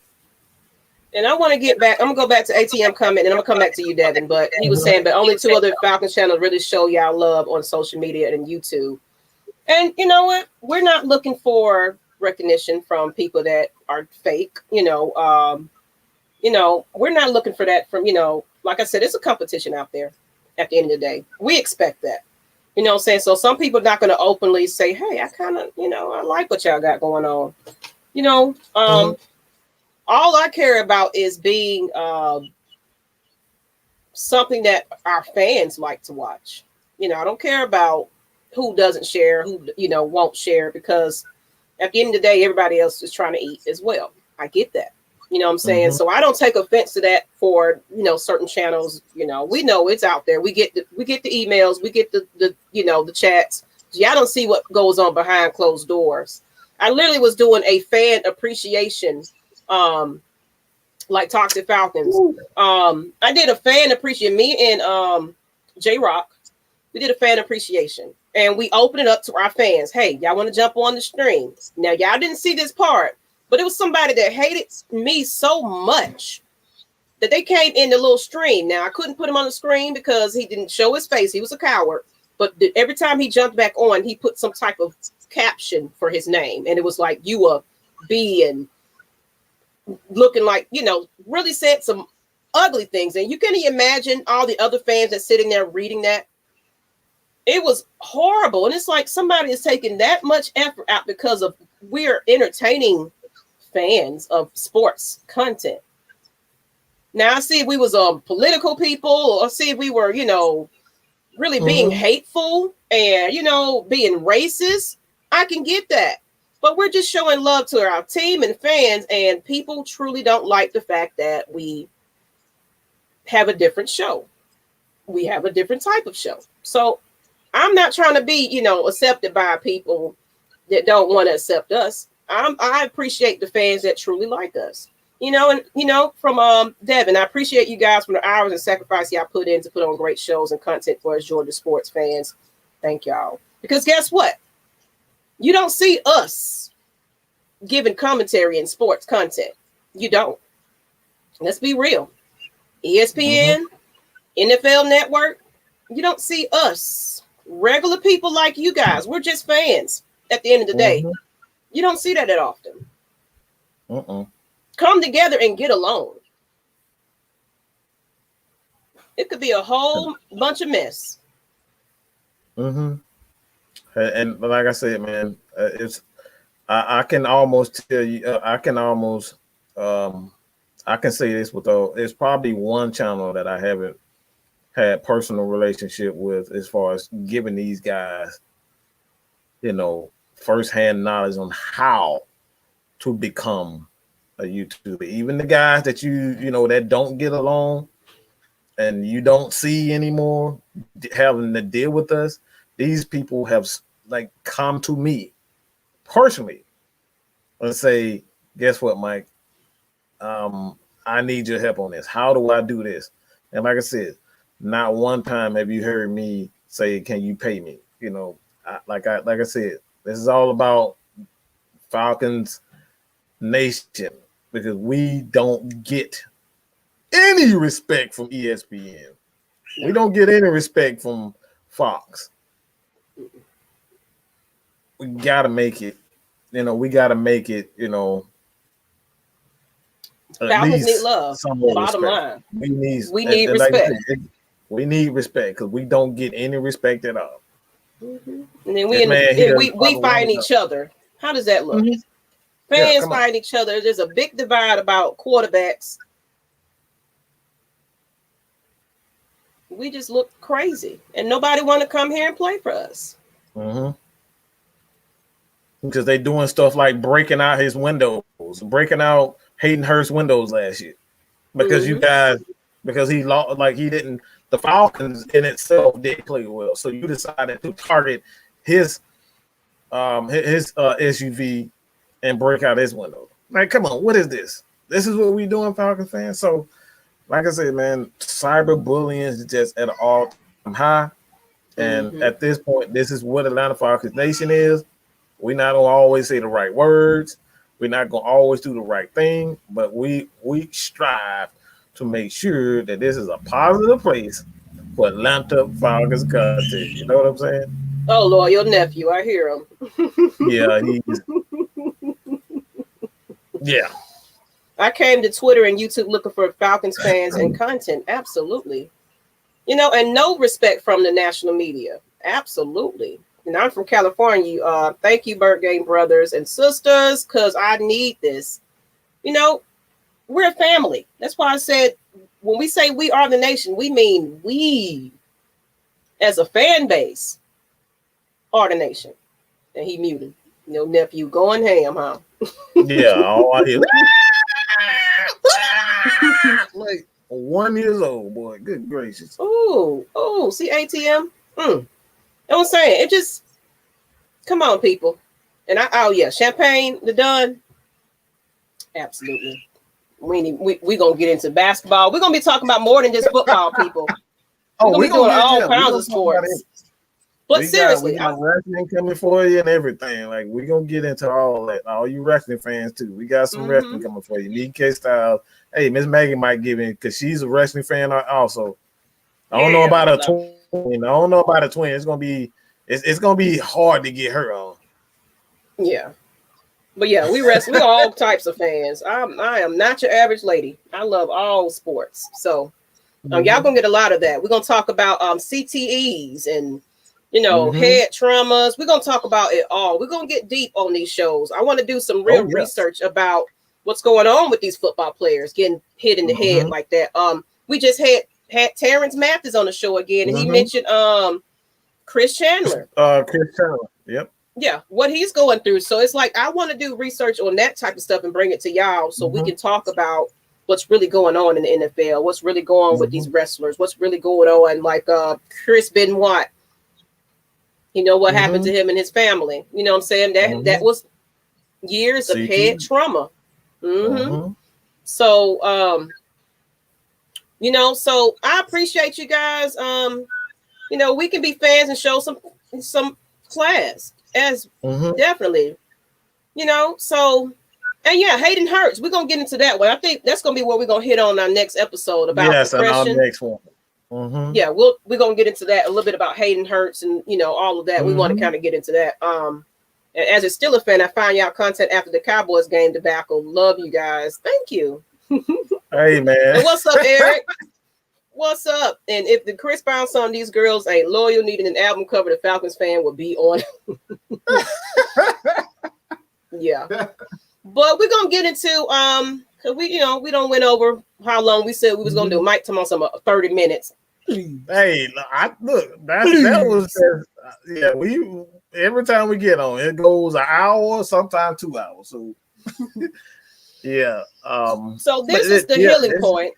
And I want to get back. I'm going to go back to ATM comment, and I'm going to come back to you, Devin. But he was saying, but only 2 other Falcons channels really show y'all love on social media and YouTube. And you know what? We're not looking for recognition from people that are fake. We're not looking for that from, like I said, it's a competition out there at the end of the day. We expect that. You know what I'm saying? So some people are not going to openly say, hey, I kind of, I like what y'all got going on. All I care about is being something that our fans like to watch. I don't care about who doesn't share, who, won't share, because at the end of the day, everybody else is trying to eat as well. I get that. You know what I'm saying? So I don't take offense to that for, certain channels. We know it's out there. We get the emails, we get the chats. Y'all don't see what goes on behind closed doors. I literally was doing a fan appreciation, like Toxic Falcons. I did a fan appreciation. Me and J-Rock, we did a fan appreciation, and we opened it up to our fans. Hey, y'all want to jump on the stream? Now, y'all didn't see this part, but it was somebody that hated me so much that they came in the little stream. Now, I couldn't put him on the screen because he didn't show his face. He was a coward. But every time he jumped back on, he put some type of caption for his name, and it was like, you a B, and looking like, really said some ugly things. And you can imagine all the other fans that sitting there reading that. It was horrible. And it's like somebody is taking that much effort out because of we're entertaining fans of sports content. Now I see if we was political people, or see if we were, really being hateful and, being racist. I can get that. But we're just showing love to our team and fans, and people truly don't like the fact that we have a different show. We have a different type of show. So I'm not trying to be, accepted by people that don't want to accept us. I appreciate the fans that truly like us. And from Devin, I appreciate you guys for the hours and sacrifice y'all put in to put on great shows and content for us Georgia sports fans. Thank y'all. Because guess what? You don't see us giving commentary in sports content. You don't. Let's be real. ESPN, NFL Network, you don't see us. Regular people like you guys. We're just fans at the end of the day. You don't see that often. Come together and get along. It could be a whole bunch of mess. And like I said, man, I can almost tell you, I can say this it's probably one channel that I haven't had personal relationship with as far as giving these guys, firsthand knowledge on how to become a YouTuber. Even the guys that that don't get along and you don't see anymore having to deal with us, these people have come to me personally and say, guess what, Mike? I need your help on this. How do I do this? And like I said, not one time have you heard me say, can you pay me? Like I said, this is all about Falcons Nation, because we don't get any respect from ESPN. We don't get any respect from Fox. We gotta make it, we gotta make it, Falcons need love. Bottom line. We need respect. We need respect because we don't get any respect at all. And then we fight each other. How does that look? Fans fight each other. There's a big divide about quarterbacks. We just look crazy, and nobody want to come here and play for us. Because they doing stuff like breaking out his windows, breaking out Hayden Hurst's windows last year, because you guys, because he lost, the Falcons in itself did play well, so you decided to target his SUV and break out his window. Like, come on, what is this? This is what we doing, Falcons fans. So, like I said, man, cyberbullying is just at an all-time high, and at this point, this is what Atlanta Falcons Nation is. We're not gonna always say the right words. We're not gonna always do the right thing, but we strive to make sure that this is a positive place for Atlanta Falcons content. You know what I'm saying? Oh Lord, your nephew, I hear him. Yeah, yeah. I came to Twitter and YouTube looking for Falcons fans and content. Absolutely. And no respect from the national media. Absolutely. And I'm from California. Thank you, Bird Game brothers and sisters, because I need this. We're a family. That's why I said, when we say we are the nation, we mean we, as a fan base, are the nation. And he muted. Nephew going ham, huh? Yeah, all I hear. Like 1 year old, boy. Good gracious. Oh, see ATM? I'm saying, it just, come on, people. And champagne, the done. Absolutely. We gonna get into basketball. We're gonna be talking about more than just football, people. We're gonna be doing all kinds of sports. But seriously, we got wrestling coming for you and everything. Like, we're gonna get into all that. All you wrestling fans too. We got some wrestling coming for you. Need K Styles. Hey, Miss Maggie might give in because she's a wrestling fan also. I don't know about a twin. I don't know about a twin. It's gonna be hard to get her on. Yeah. But yeah, we wrestle. We're all types of fans. I am not your average lady. I love all sports. So y'all gonna get a lot of that. We're gonna talk about CTEs and head traumas. We're gonna talk about it all. We're gonna get deep on these shows. I want to do some real research about what's going on with these football players getting hit in the head like that. We just had Terrence Mathis on the show again, and he mentioned Chris Chandler. Yep. Yeah, what he's going through. So it's like, I want to do research on that type of stuff and bring it to y'all so we can talk about what's really going on in the NFL, what's really going on with these wrestlers, what's really going on, like Chris Benoit. What happened to him and his family. You know what I'm saying? That was years of head trauma. So, you know, so I appreciate you guys. You know, we can be fans and show some class as definitely, you know, so, and yeah, hating hurts. We're going to get into that one. I think that's going to be what we're going to hit on our next episode about depression. And our next one. Yeah, we're going to get into that a little bit about hating hurts and, you know, all of that. We want to kind of get into that. And as a Steelers fan, I found y'all content after the Cowboys game debacle. Love you guys. Thank you. Hey, man. And what's up, Eric? What's up? And if the Chris Brown song, These Girls Ain't Loyal, needing an album cover, the Falcons fan would be on. Yeah. But we're going to get into, because we don't went over how long we said we was going to do. Mike told us about 30 minutes. Hey, that was, we every time we get on, it goes an hour, sometimes 2 hours. So, yeah. So this is the healing point.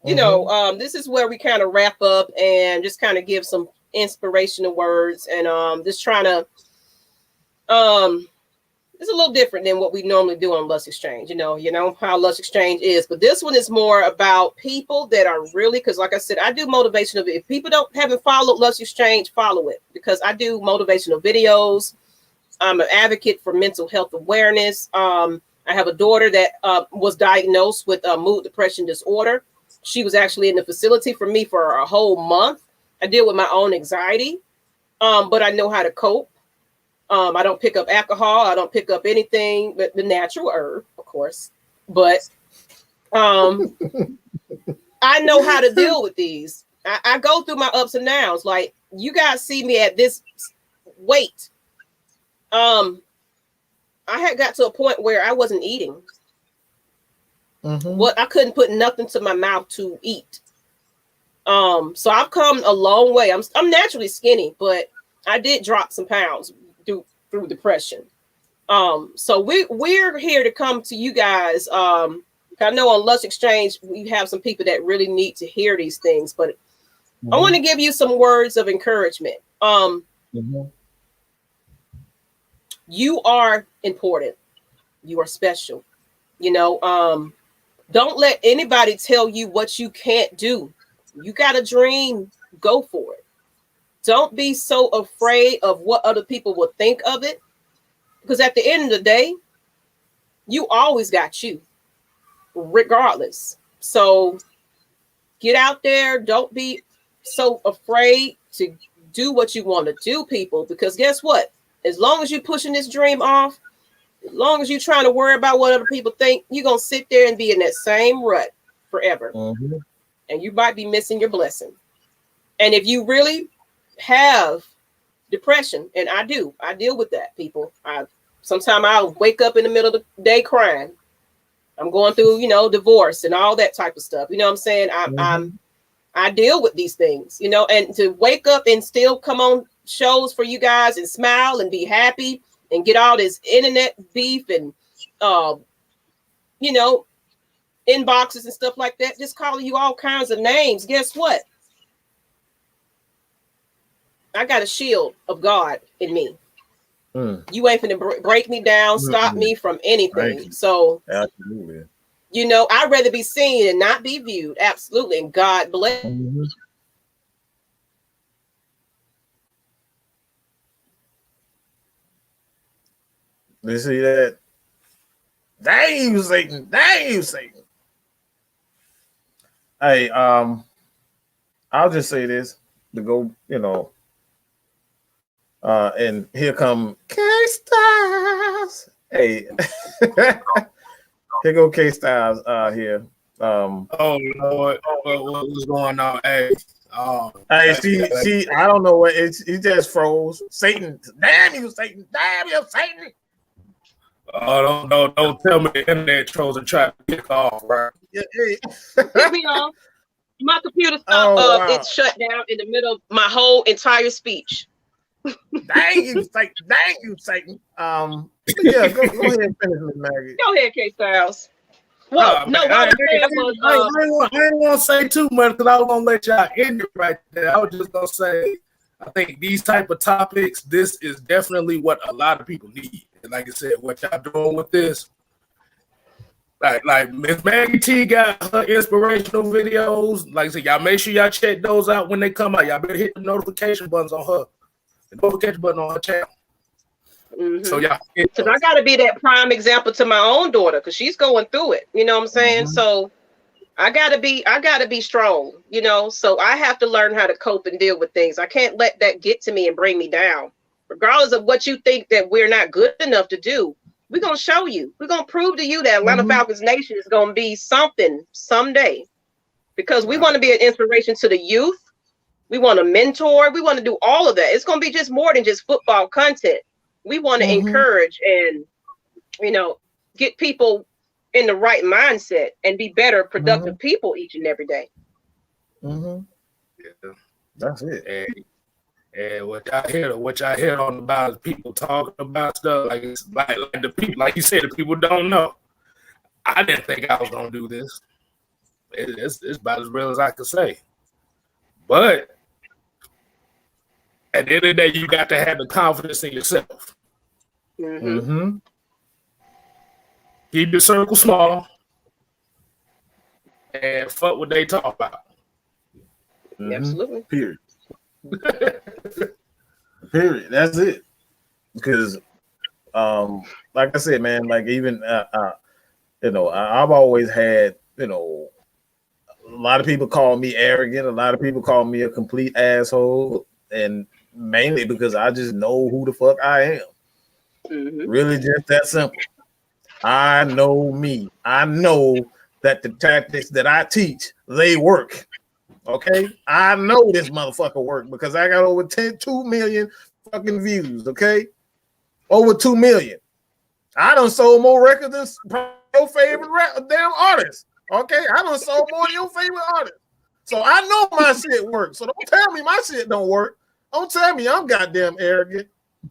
You know, this is where we kind of wrap up and just kind of give some inspirational words and just trying to it's a little different than what we normally do on Lush Exchange. You know how Lush Exchange is, but this one is more about people that are really, because like I said, I do motivational. If people haven't followed Lush Exchange, follow it, because I do motivational videos. I'm an advocate for mental health awareness. I have a daughter that was diagnosed with mood depression disorder. She was actually in the facility for me for a whole month. I deal with my own anxiety, but I know how to cope. I don't pick up alcohol. I don't pick up anything but the natural herb, of course. But I know how to deal with these. I go through my ups and downs. Like, you guys see me at this weight. I had got to a point where I wasn't eating. What I couldn't put nothing to my mouth to eat. So I've come a long way. I'm naturally skinny, but I did drop some pounds through depression. So we're here to come to you guys. I know on Lush Exchange we have some people that really need to hear these things, but I want to give you some words of encouragement. You are important. You are special. You know, don't let anybody tell you what you can't do. You got a dream, go for it. Don't be so afraid of what other people will think of it, because at the end of the day, you always got you, regardless. So get out there. Don't be so afraid to do what you want to do, people, because guess what? As long as you're pushing this dream off, as long as you're trying to worry about what other people think, you're going to sit there and be in that same rut forever. And you might be missing your blessing. And if you really have depression, and I deal with that, people. Sometimes I'll wake up in the middle of the day crying. I'm going through, divorce and all that type of stuff. You know what I'm saying? I deal with these things, and to wake up and still come on shows for you guys and smile and be happy and get all this internet beef and, inboxes and stuff like that, just calling you all kinds of names. Guess what? I got a shield of God in me. You ain't finna break me down, stop me from anything. So, absolutely. I'd rather be seen and not be viewed. Absolutely. And God bless. You see that? Dang you, Satan. Dang you, Satan. Hey, I'll just say this to go, and here come K-Styles. Hey, here go K-Styles here. Oh Lord, what's going on? Hey, see, I don't know what he just froze. Satan, damn you, Satan, damn you, Satan. Oh, don't tell me the internet trolls are trying to kick off, right? Yeah, Get me off. My computer stopped. Wow. It shut down in the middle of my whole entire speech. Dang you, Satan! Dang you, Satan! Yeah, go ahead and finish, Miss Maggie. Go ahead, K-Styles. Well, I ain't gonna say too much because I was gonna let y'all end it right there. I was just gonna say, I think these type of topics, this is definitely what a lot of people need. And like I said, what y'all doing with this, Like Miss Maggie T got her inspirational videos. Like I said, y'all make sure y'all check those out when they come out. Y'all better hit the notification buttons on her. The notification button on her channel. Mm-hmm. So y'all, because I got to be that prime example to my own daughter because she's going through it. You know what I'm saying? Mm-hmm. So I gotta be strong. You know, so I have to learn how to cope and deal with things. I can't let that get to me and bring me down, regardless of what you think that we're not good enough to do. We're gonna show you. We're gonna prove to you that Atlanta Falcons Nation is gonna be something someday, because we want to be an inspiration to the youth. We want to mentor. We want to do all of that. It's gonna be just more than just football content. We want to encourage and, you know, get people in the right mindset and be better, productive people each and every day. Yeah, that's it. And what I hear on about is people talking about stuff like it's like the people, like you said, the people don't know. I didn't think I was gonna do this. It's about as real as I could say. But at the end of the day, you got to have the confidence in yourself. Keep your circle small and fuck what they talk about. Absolutely. Period. Period. That's it. Because, like I said, man, like even you know, I've always had, you know, a lot of people call me arrogant. A lot of people call me a complete asshole, and mainly because I just know who the fuck I am. Really, just that simple. I know me. I know that the tactics that I teach, they work. Okay, I know this motherfucker work because I got over 2 million fucking views. Okay, over 2 million. I done sold more records than your favorite damn artist. Okay, I done sold more than your favorite artist. So I know my shit works. So don't tell me my shit don't work. Don't tell me I'm goddamn arrogant.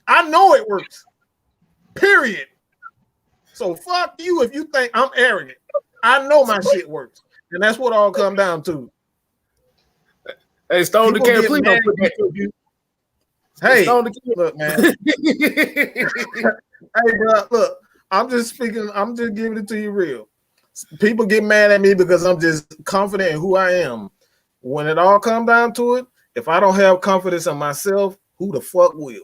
I know it works. Period. So fuck you if you think I'm arrogant. I know my shit works, and that's what all come down to. Hey, Stone the Cat, please don't put that. Hey, look, man. Hey, bro, look. I'm just speaking. I'm just giving it to you real. People get mad at me because I'm just confident in who I am. When it all comes down to it, if I don't have confidence in myself, who the fuck will?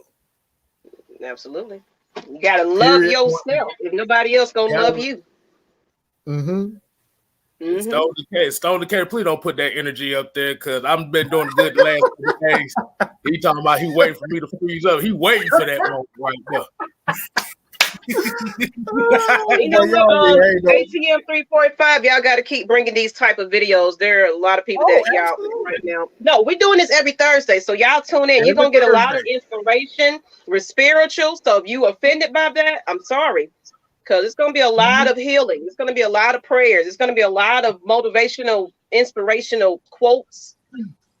Absolutely. You gotta love yourself. If nobody else gonna love you. Stone the Cat, please don't put that energy up there because I've been doing good the last 2 days. He talking about he waiting for me to freeze up. He waiting for that moment right there. You know what, ATM 345, y'all got to keep bringing these type of videos. There are a lot of people that y'all right now. No, we're doing this every Thursday, so y'all tune in. You're gonna get a lot of inspiration. We're spiritual, so if you offended by that, I'm sorry, because it's gonna be a lot of healing. It's gonna be a lot of prayers. It's gonna be a lot of motivational, inspirational quotes.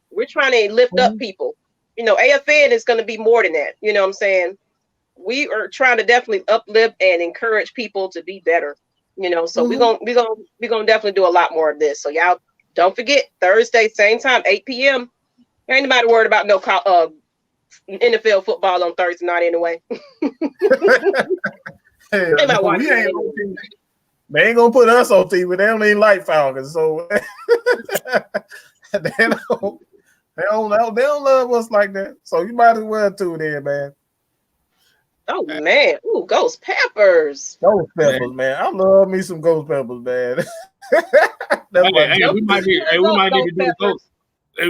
We're trying to lift up people. You know, AFN is gonna be more than that. You know what I'm saying? We are trying to definitely uplift and encourage people to be better, you know. So we're gonna definitely do a lot more of this. So y'all don't forget, Thursday, same time, 8 p.m. Ain't nobody worried about no NFL football on Thursday night anyway. Hey, they ain't gonna put us on TV. They don't even like Falcons, so they don't love us like that. So you might as well tune in, man. Oh man, ooh, ghost peppers. Ghost peppers, man. I love me some ghost peppers, man. We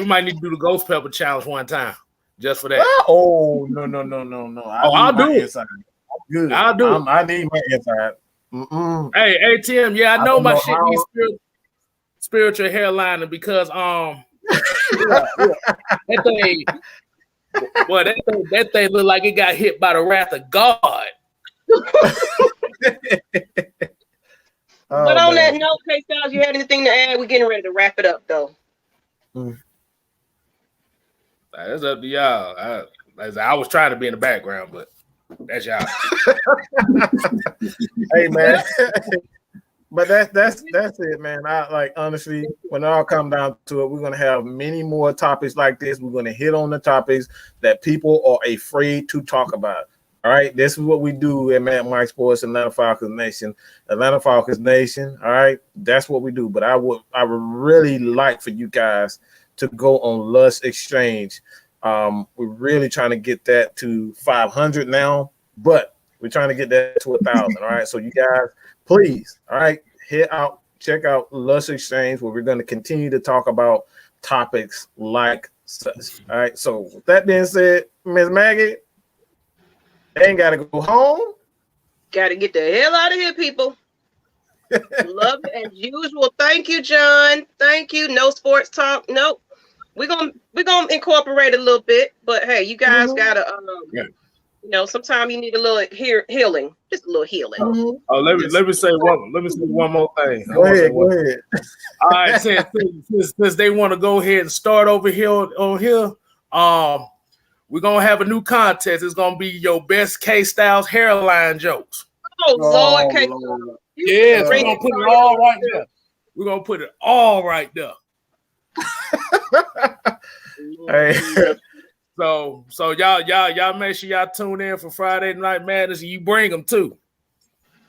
might need to do the ghost pepper challenge one time, just for that. Oh no! I'll do it. Good. I'll do it. I need my inside. Hey, ATM, yeah, I know my shit needs spiritual hairline because that thing look like it got hit by the wrath of God. But on that note, K-Styles, you had anything to add? We're getting ready to wrap it up, though. That's up to y'all. I was trying to be in the background, but that's y'all. Hey, man. But that's it, man. I like, honestly, when it all comes down to it, we're gonna have many more topics like this. We're gonna hit on the topics that people are afraid to talk about. All right, this is what we do at Matt Mike Sports, Atlanta Falcons Nation. Atlanta Falcons Nation. All right, that's what we do. But I would really like for you guys to go on Lush Exchange. We're really trying to get that to 500 now, but we're trying to get that to 1,000. All right, so you guys, please, all right, check out Lush Exchange, where we're going to continue to talk about topics like such. All right, so with that being said, Miss Maggie, ain't got to go home. Got to get the hell out of here, people. Love it as usual. Thank you, John. Thank you. No sports talk. Nope. We're gonna incorporate a little bit, but hey, you guys gotta sometimes you need a little healing, just a little healing. Oh, let me say one more thing. Go ahead. All right, since they want to go ahead and start over here on here, we're gonna have a new contest. It's gonna be your best K-Styles hairline jokes. Oh Lord, K. Yes, we're gonna put it all right there. We're gonna put it all right there. Hey. So y'all make sure y'all tune in for Friday Night Madness, and you bring them too.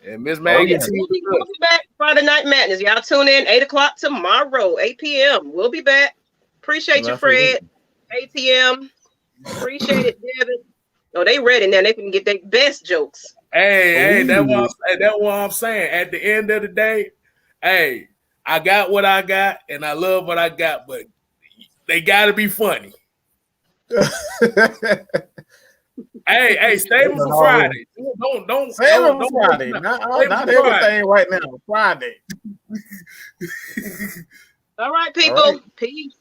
And Miss Maggie, we'll be back Friday Night Madness. Y'all tune in 8:00 tomorrow, 8 p.m. We'll be back. Appreciate you, Fred. ATM. Appreciate it, Devin. Oh, they ready now. They can get their best jokes. Hey, that's what I'm saying. At the end of the day, hey, I got what I got, and I love what I got, but they gotta be funny. hey, stay them for Friday. Don't save them for Friday. Not everything right now. Friday. All right, people. All right. Peace.